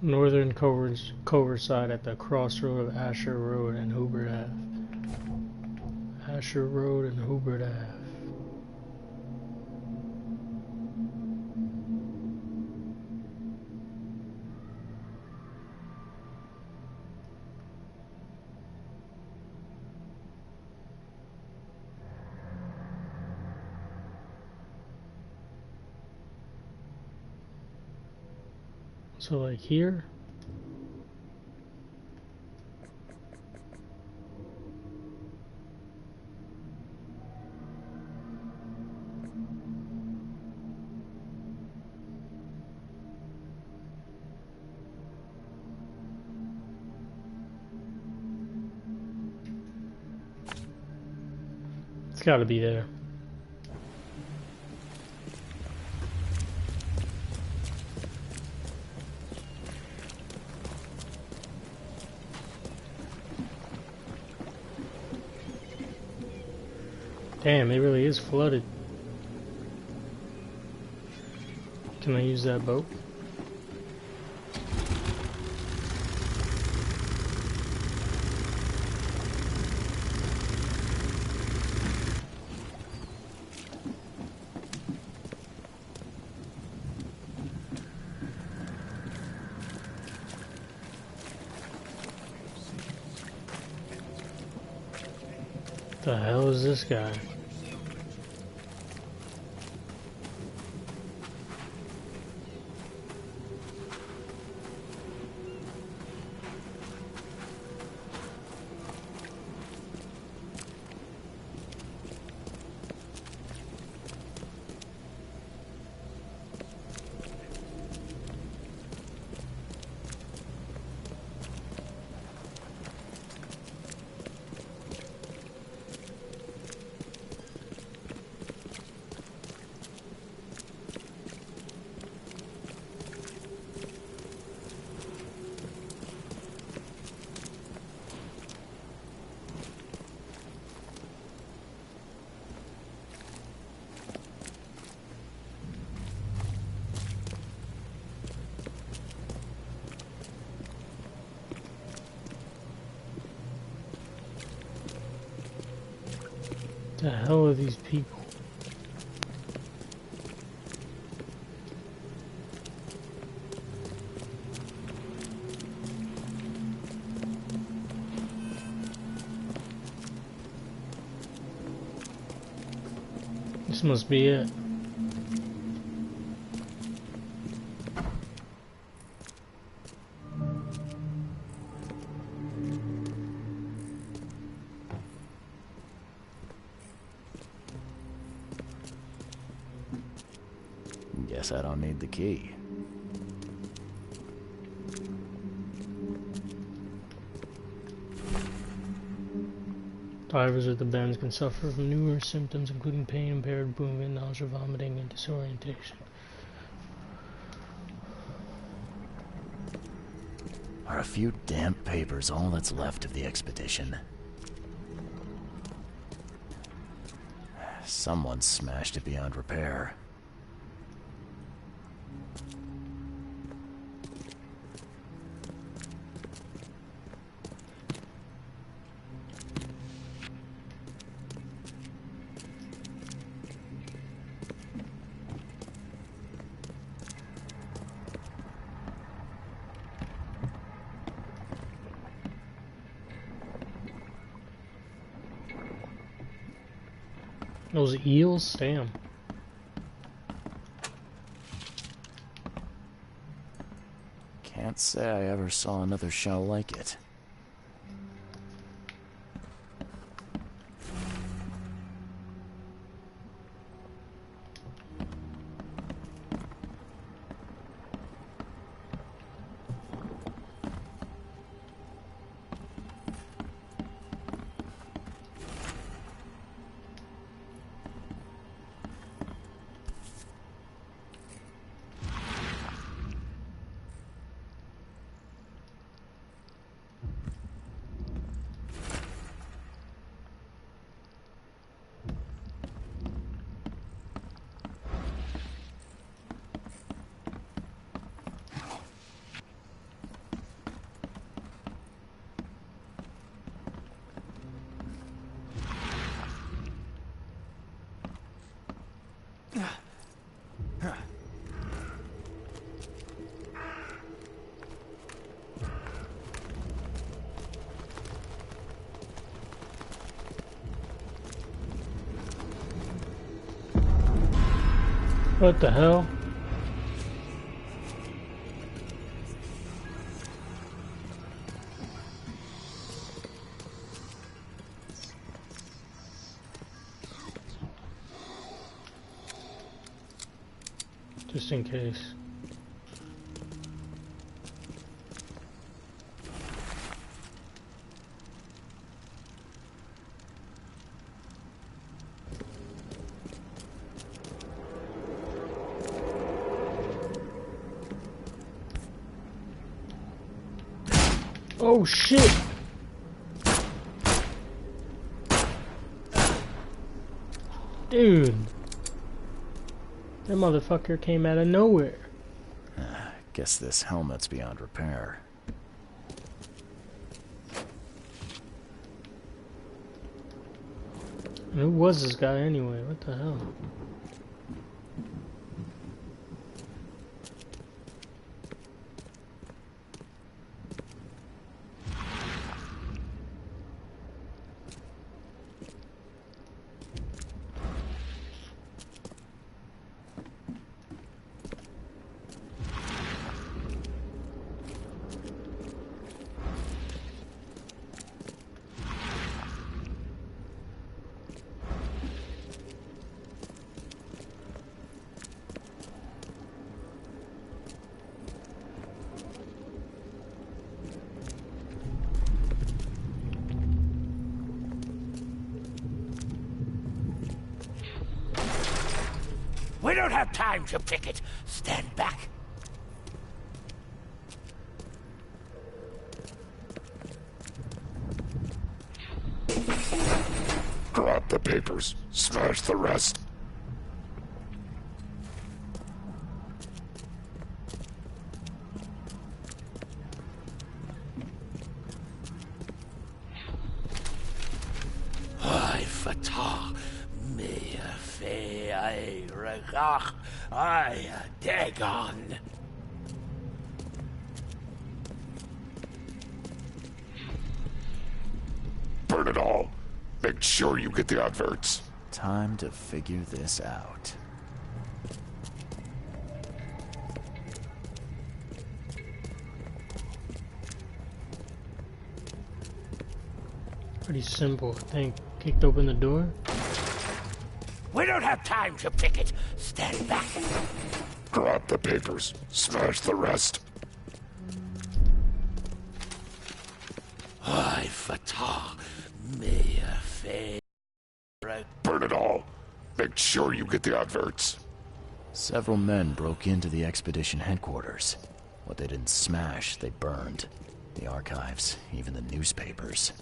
Northern Covert side at the crossroad of Asher Road and Hubert Ave. Asher Road and Hubert Ave. So like here? It's gotta be there. Damn, it really is flooded. Can I use that boat? The hell is this guy? The hell are these people? This must be it. Guess I don't need the key. Divers at the bends can suffer from numerous symptoms, including pain, impaired movement, nausea, vomiting, and disorientation. Are a few damp papers all that's left of the expedition? Someone smashed it beyond repair. Those eels? Damn. Can't say I ever saw another shell like it. What the hell? Just in case. Oh shit! Dude! That motherfucker came out of nowhere. Guess this helmet's beyond repair. And who was this guy anyway? What the hell? We don't have time to pick it. Stand back. Grab the papers. Smash the rest. I fatah me fe I regach I dagon. Burn it all. Make sure you get the adverts. Time to figure this out. Pretty simple, I think. Kicked open the door. We don't have time to pick it. Stand back. Grab the papers. Smash the rest. I fatah me fe. Burn it all. Make sure you get the adverts. Several men broke into the expedition headquarters. What they didn't smash, they burned. The archives, even the newspapers.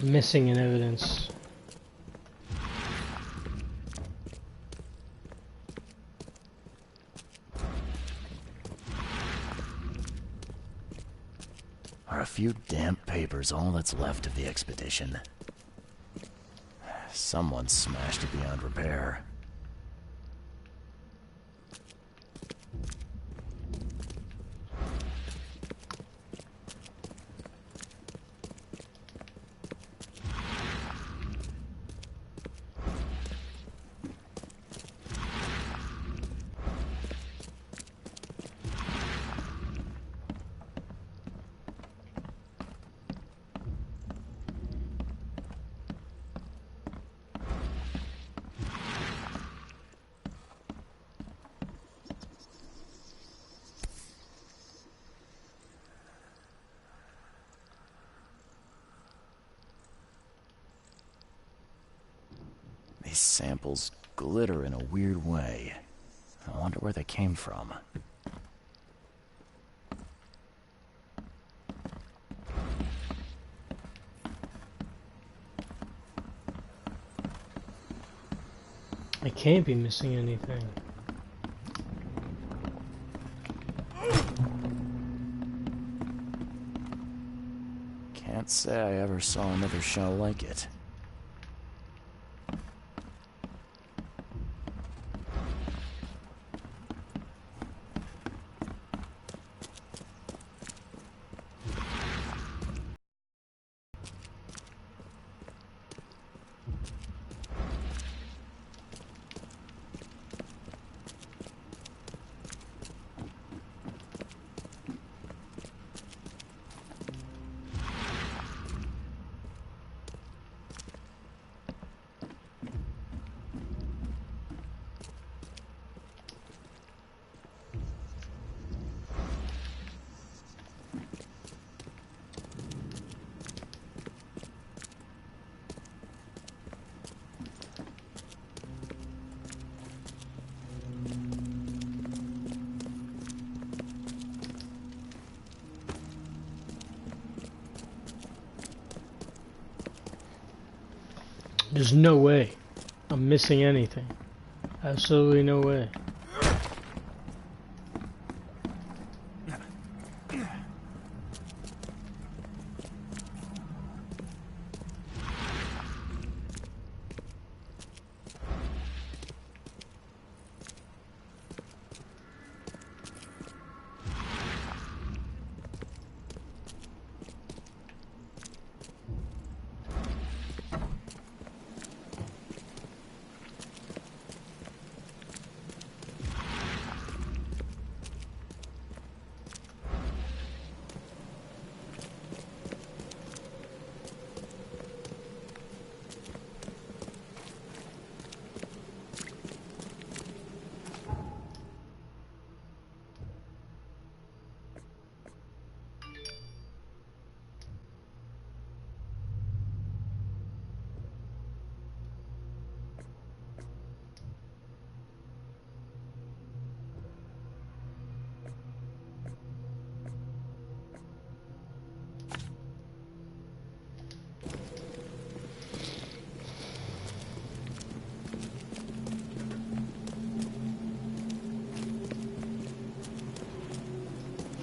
Missing in evidence. Are a few damp papers all that's left of the expedition? Someone smashed it beyond repair. These samples glitter in a weird way. I wonder where they came from. I can't be missing anything. Can't say I ever saw another shell like it. There's no way I'm missing anything. Absolutely no way.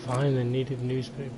Find the needed newspaper.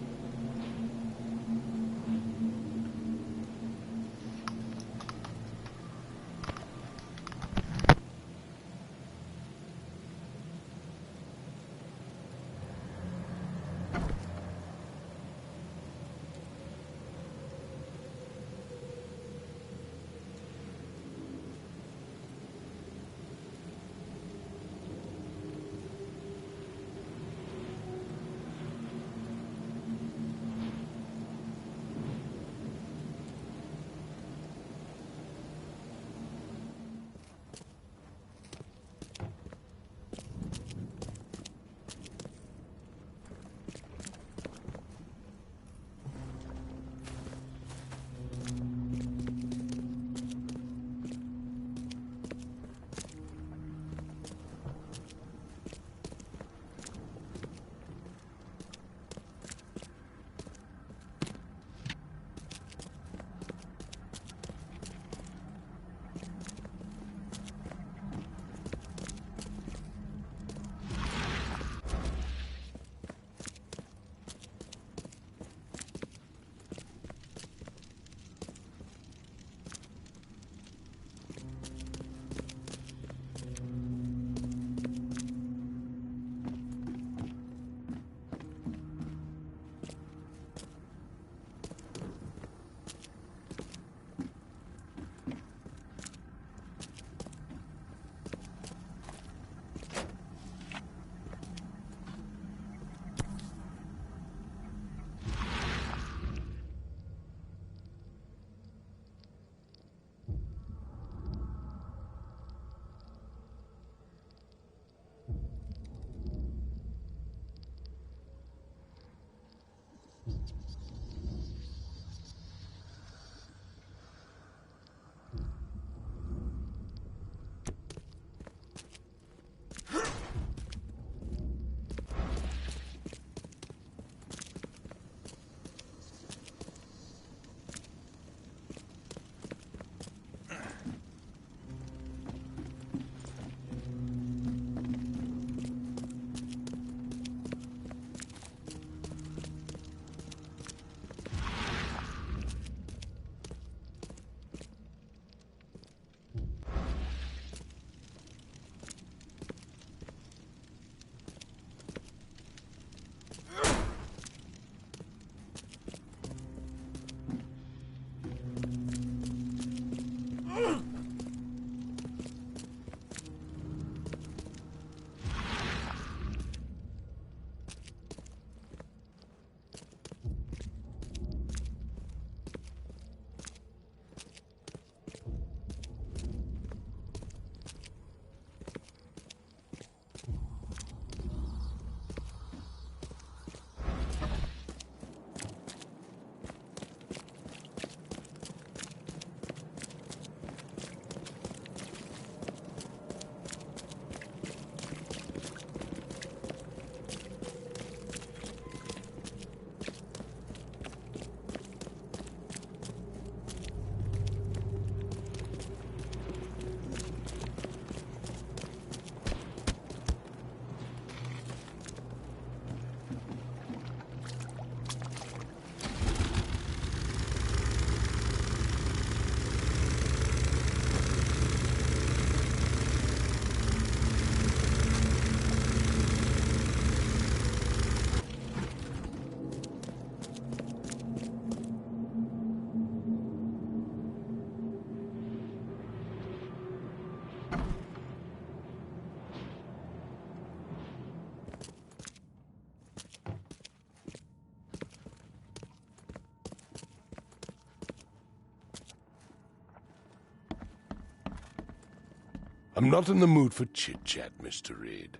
I'm not in the mood for chit-chat, Mr. Reed.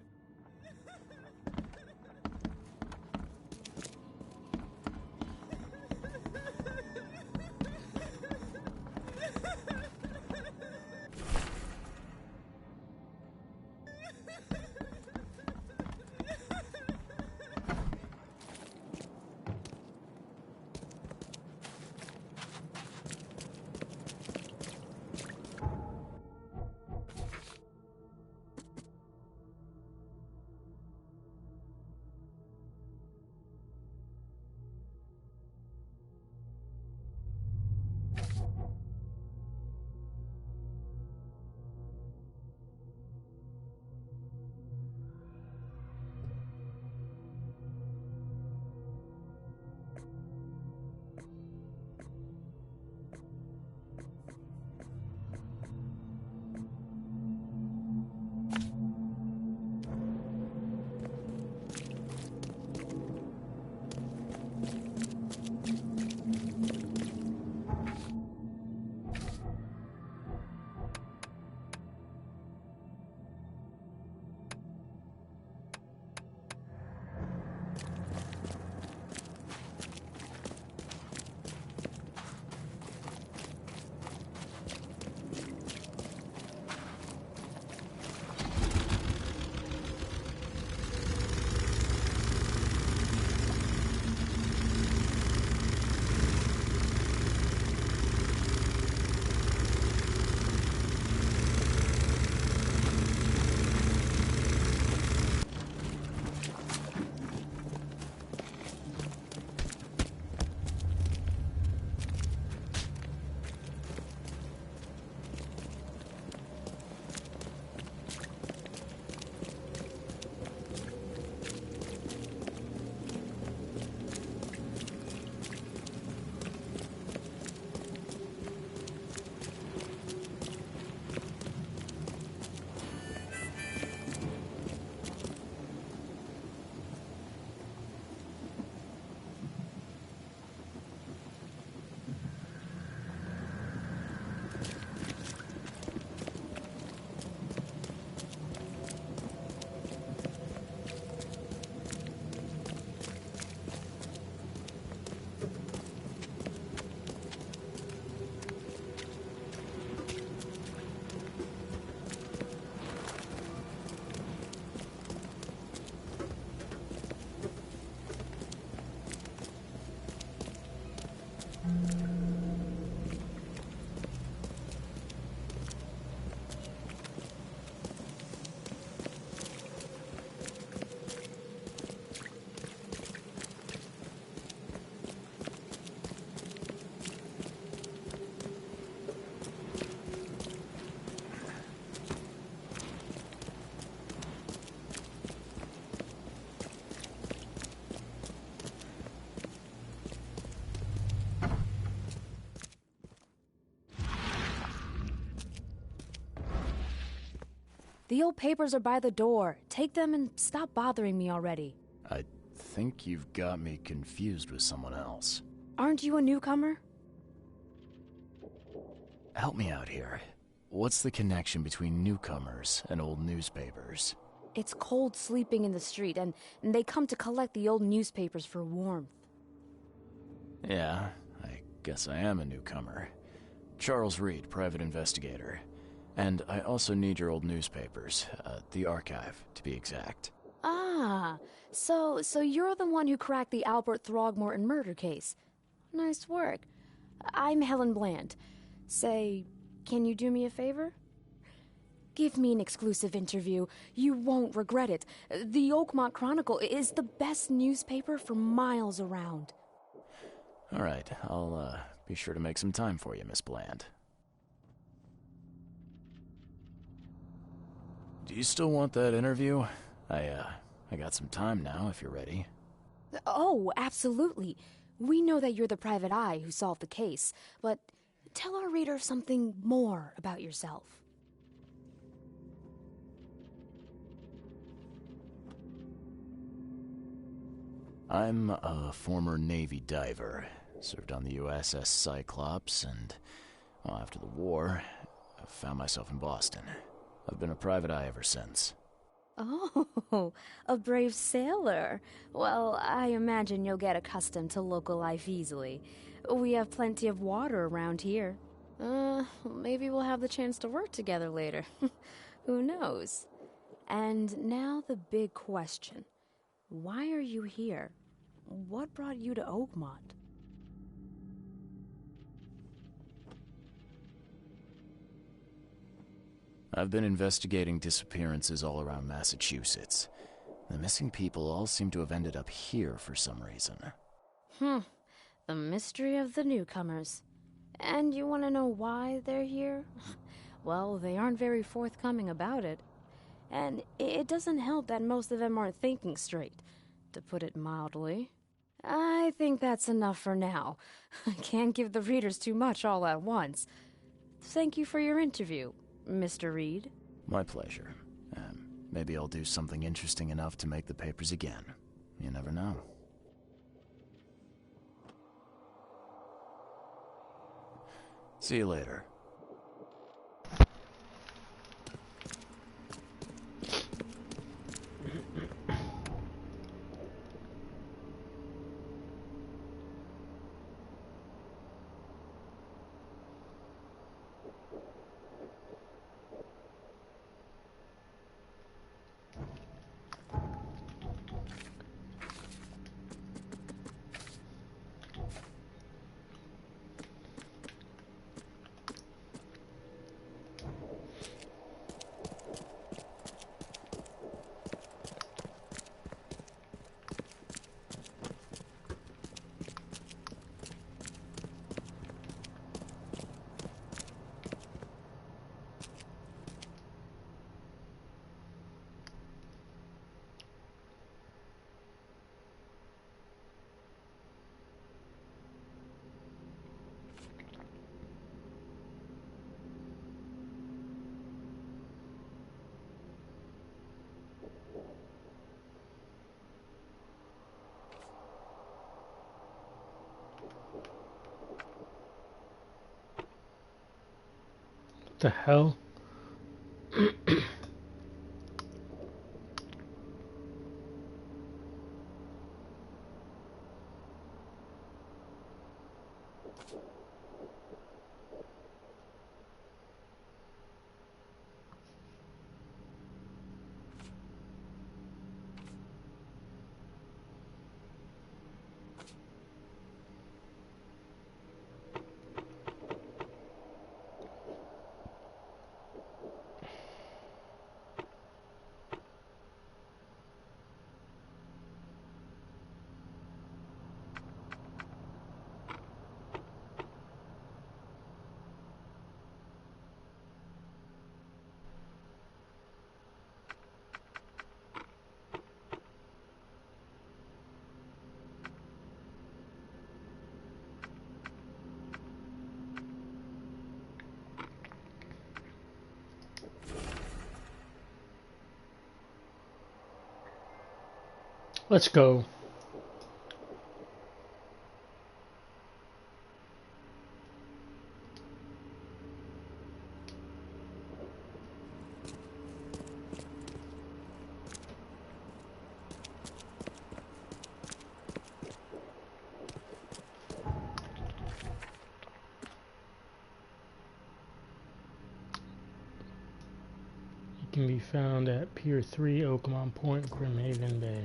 The old papers are by the door. Take them and stop bothering me already. I think you've got me confused with someone else. Aren't you a newcomer? Help me out here. What's the connection between newcomers and old newspapers? It's cold sleeping in the street, and they come to collect the old newspapers for warmth. Yeah, I guess I am a newcomer. Charles Reed, private investigator. And I also need your old newspapers, the archive, to be exact. Ah, so you're the one who cracked the Albert Throgmorton murder case. Nice work. I'm Helen Bland. Say, can you do me a favor? Give me an exclusive interview. You won't regret it. The Oakmont Chronicle is the best newspaper for miles around. All right, I'll be sure to make some time for you, Miss Bland. Do you still want that interview? I got some time now, if you're ready. Oh, absolutely. We know that you're the private eye who solved the case, but tell our reader something more about yourself. I'm a former Navy diver. Served on the USS Cyclops, and, well, after the war, I found myself in Boston. I've been a private eye ever since. Oh, a brave sailor. Well, I imagine you'll get accustomed to local life easily. We have plenty of water around here. Maybe we'll have the chance to work together later. Who knows? And now the big question. Why are you here? What brought you to Oakmont? I've been investigating disappearances all around Massachusetts. The missing people all seem to have ended up here for some reason. The mystery of the newcomers. And you want to know why they're here? Well, they aren't very forthcoming about it. And it doesn't help that most of them aren't thinking straight, to put it mildly. I think that's enough for now. I can't give the readers too much all at once. Thank you for your interview, Mr. Reed. My pleasure. Maybe I'll do something interesting enough to make the papers again. You never know. See you later. The hell? Let's go. It can be found at Pier 3, Oakmont Point, Grimhaven Bay.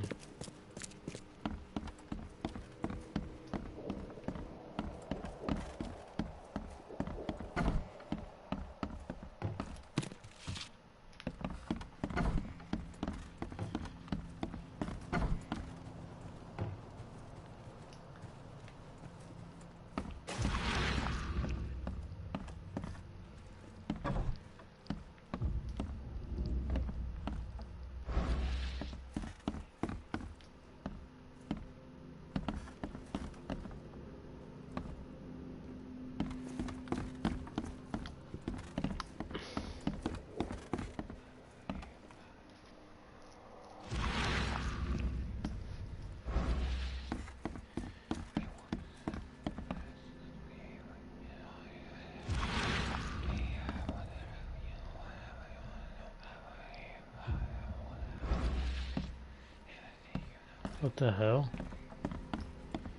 What the hell?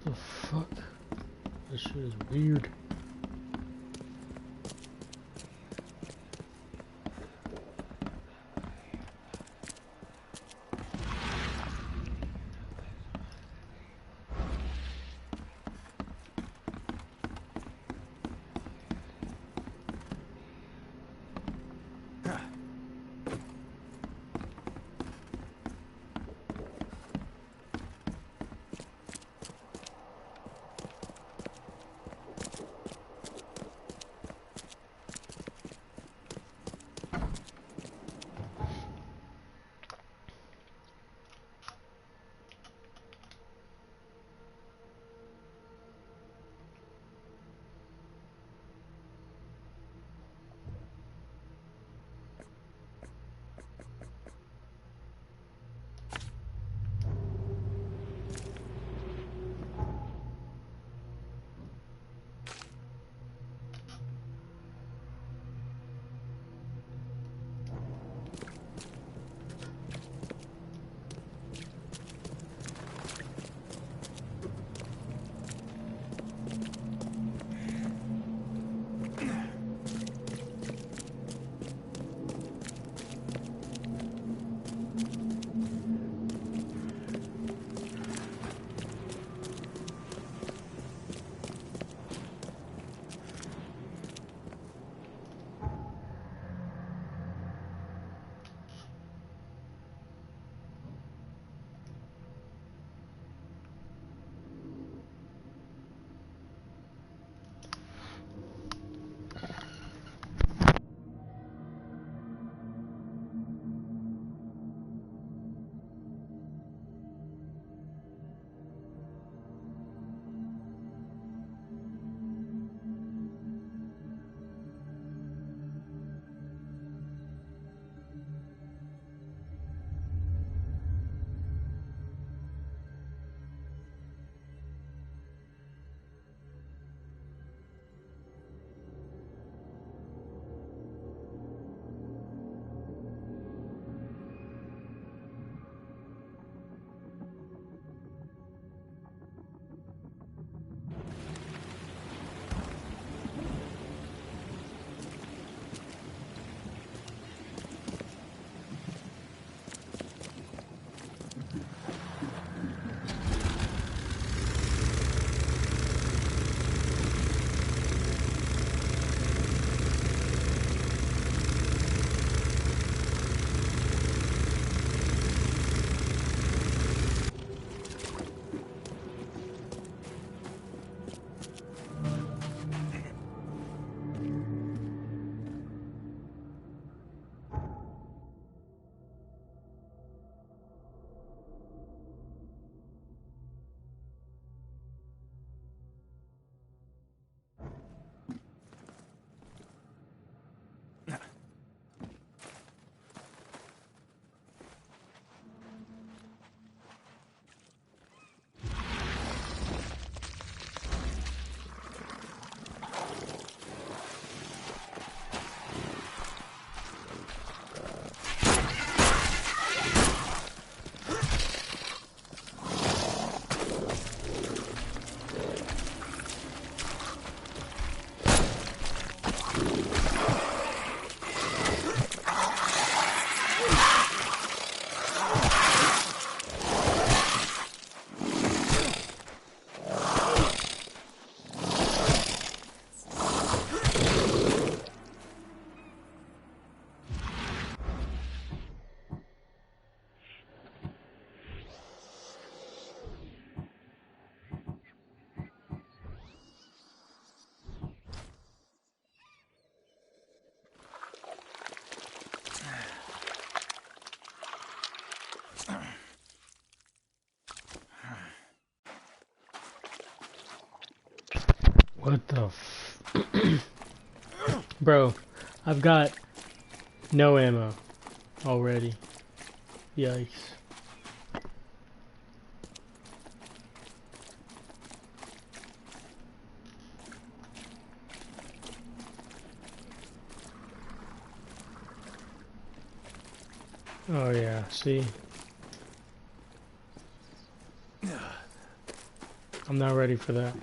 The fuck? This shit is weird. What the Bro, I've got no ammo already. Yikes. Oh yeah, see? I'm not ready for that.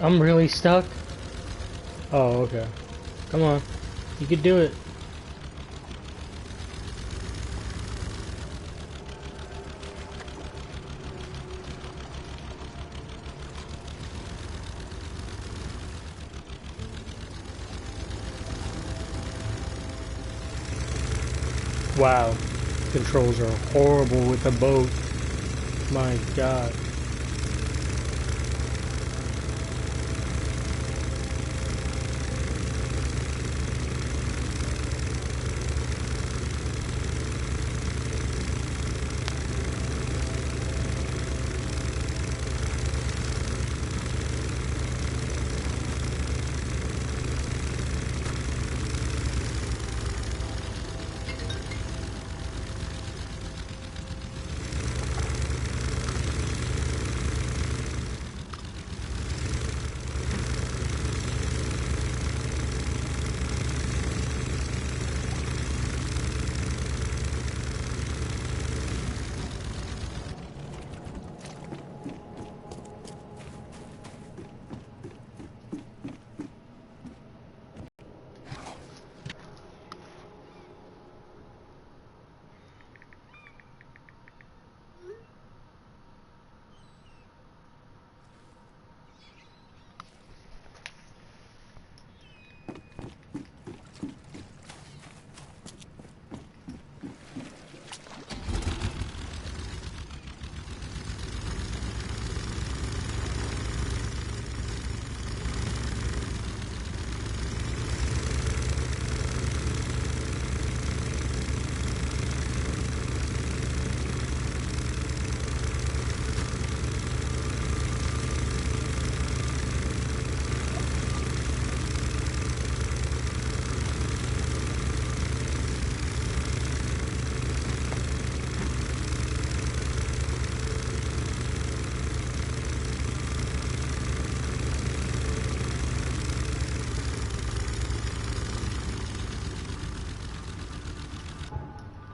I'm really stuck? Oh, okay. Come on. You can do it. Wow. Controls are horrible with the boat. My God.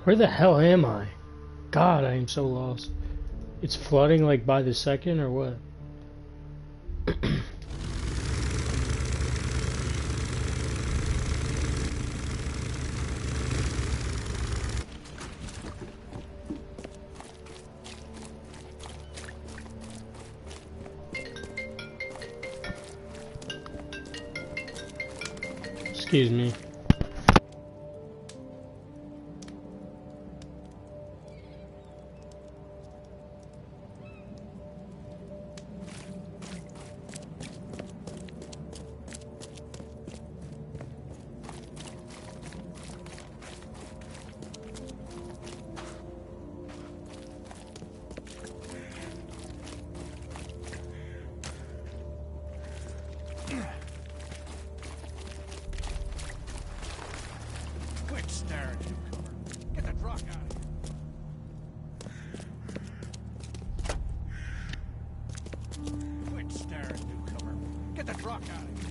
Where the hell am I? God, I am so lost. It's flooding like by the second or what? Excuse me. Quit staring, newcomer. Get the truck out of here. Quit staring, newcomer. Get the truck out of here.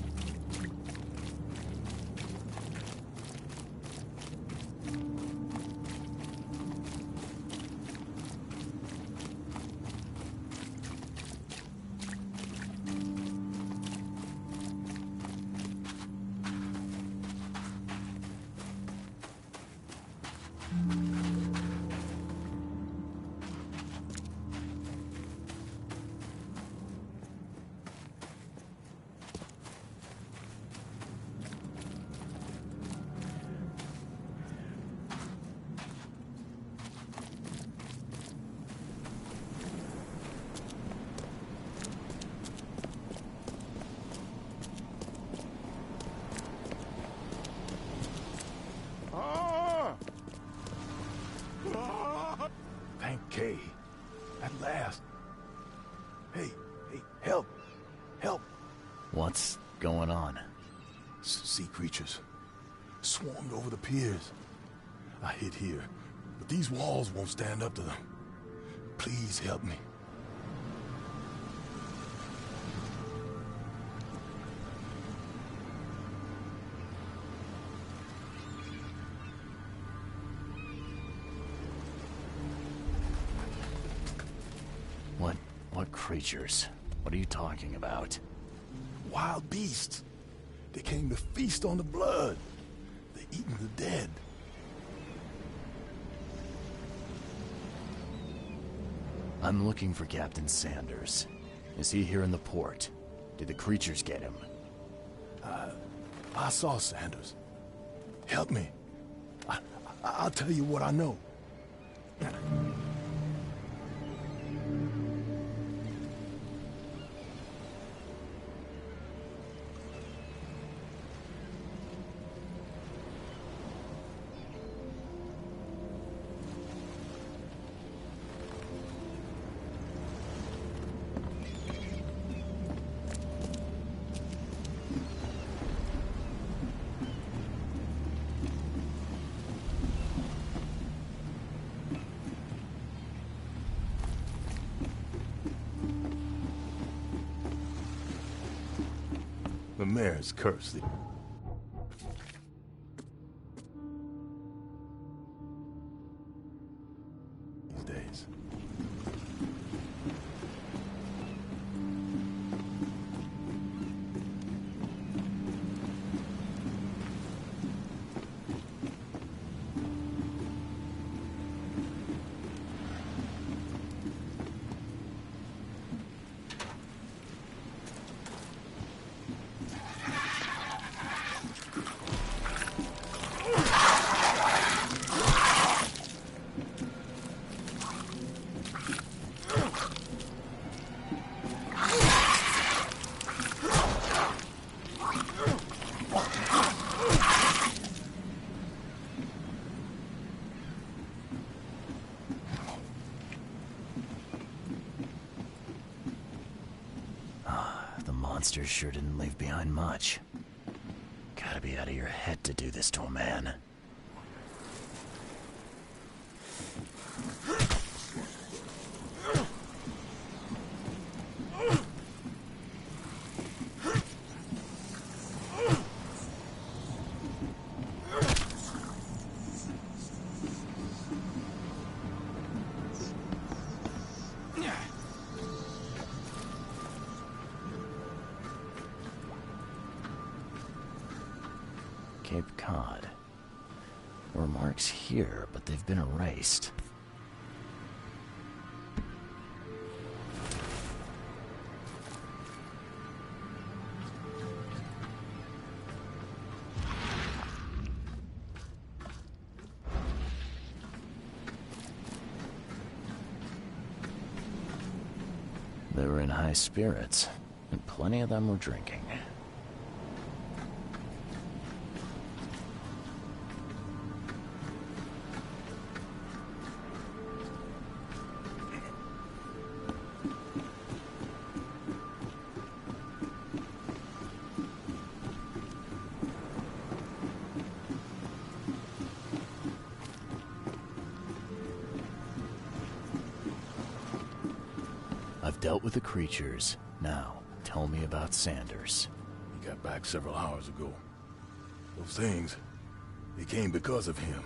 What's going on? Sea creatures. Swarmed over the piers. I hid here, but these walls won't stand up to them. Please help me. What creatures? What are you talking about? Wild beasts. They came to feast on the blood. They're eating the dead. I'm looking for Captain Sanders. Is he here in the port? Did the creatures get him? I saw Sanders. Help me. I'll tell you what I know. The mayor's cursed. These days. Monsters sure didn't leave behind much. Gotta be out of your head to do this to a man. Cape Cod. There were marks here, but they've been erased. They were in high spirits, and plenty of them were drinking. I've dealt with the creatures. Now, tell me about Sanders. He got back several hours ago. Those things, they came because of him.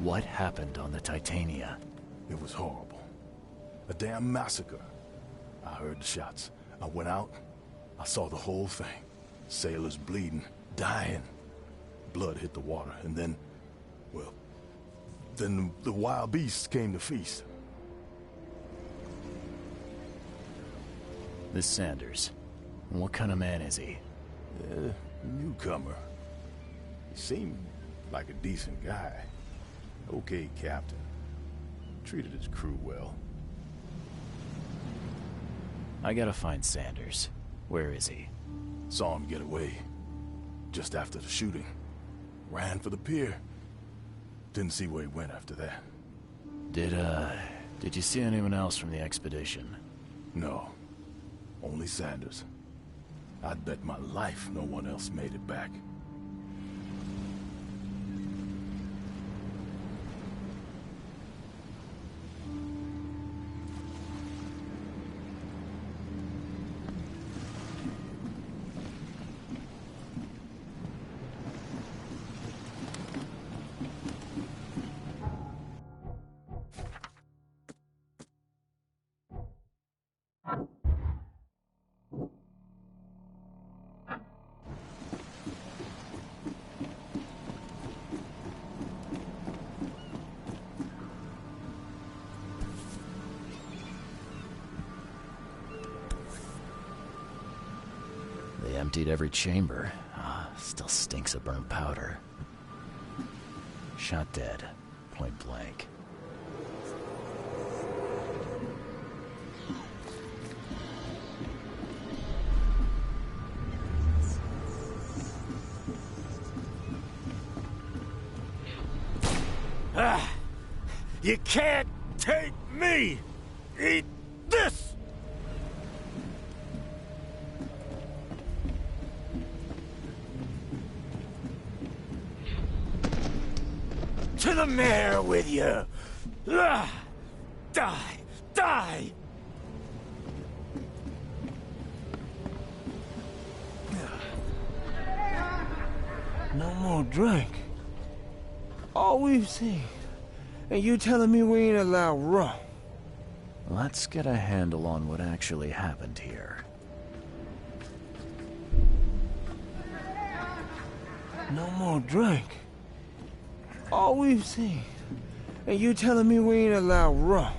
What happened on the Titania? It was horrible. A damn massacre. I heard the shots. I went out. I saw the whole thing. Sailors bleeding, dying. Blood hit the water, and then, well, then the wild beasts came to feast. This Sanders, what kind of man is he? Newcomer. He seemed like a decent guy. Okay, Captain. Treated his crew well. I gotta find Sanders. Where is he? Saw him get away. Just after the shooting. Ran for the pier. Didn't see where he went after that. Did you see anyone else from the expedition? No. Only Sanders. I'd bet my life no one else made it back. They emptied every chamber. Still stinks of burnt powder. Shot dead. Point blank. You can't take me! Eat this! To the mare with you! Die! Die! No more drink. All we've seen. And you telling me we ain't allowed rum? Let's get a handle on what actually happened here. No more drink. All we've seen. And you telling me we ain't allowed rum?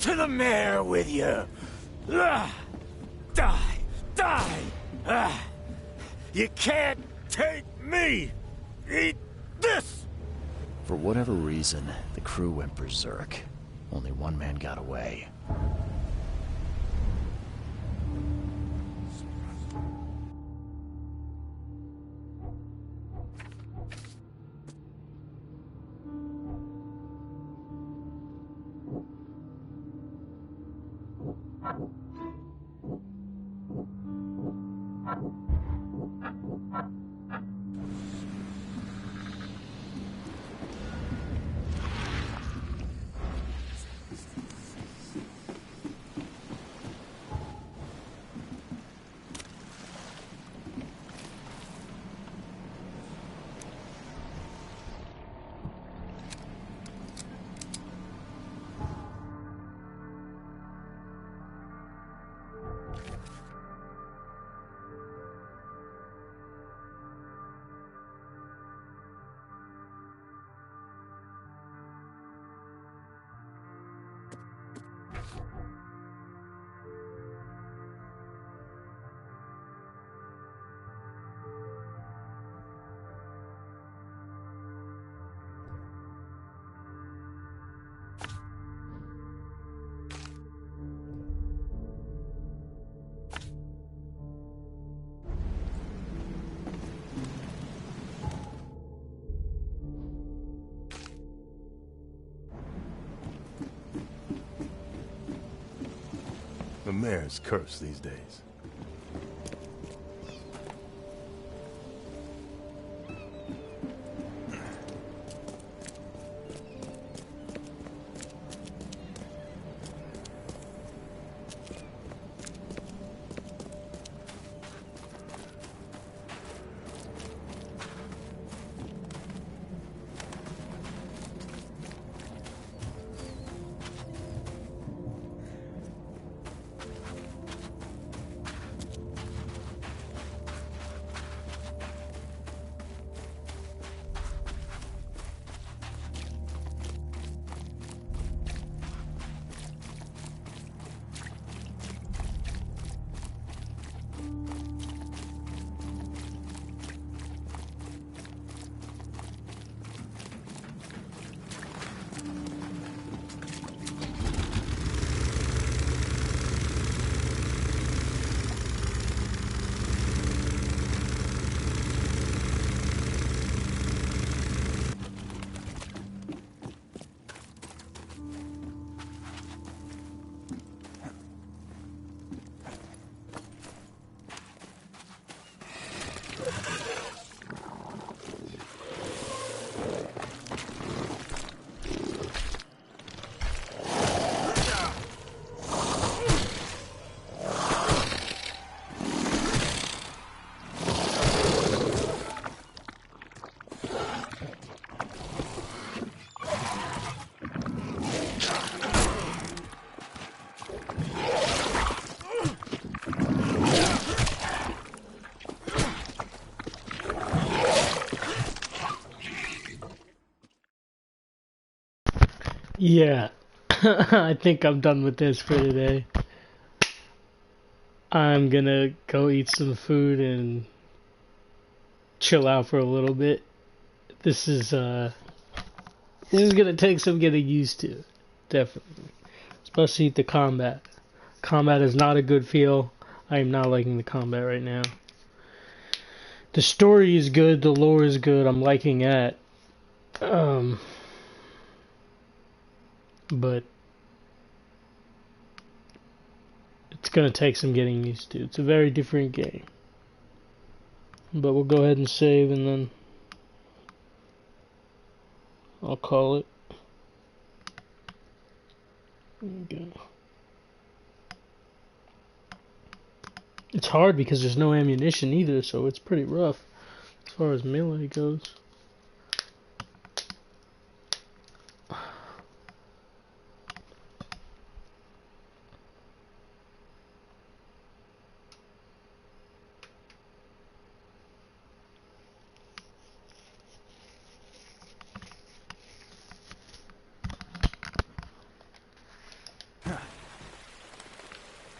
To the mare with you! Die! Die! You can't take me! Eat this! For whatever reason, the crew went berserk. Only one man got away. The mayor's cursed these days. Yeah. I think I'm done with this for today. I'm gonna go eat some food and chill out for a little bit. This is gonna take some getting used to. Definitely. Especially the combat. Combat is not a good feel. I am not liking the combat right now. The story is good, the lore is good, I'm liking that. But it's gonna take some getting used to. It's a very different game. But we'll go ahead and save and then I'll call it. There we go. It's hard because there's no ammunition either, so it's pretty rough as far as melee goes.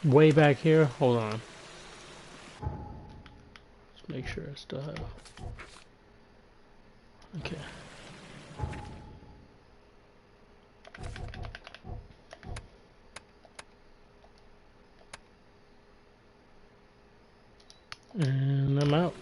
Way back here, hold on. Let's make sure I still have. Okay. And I'm out.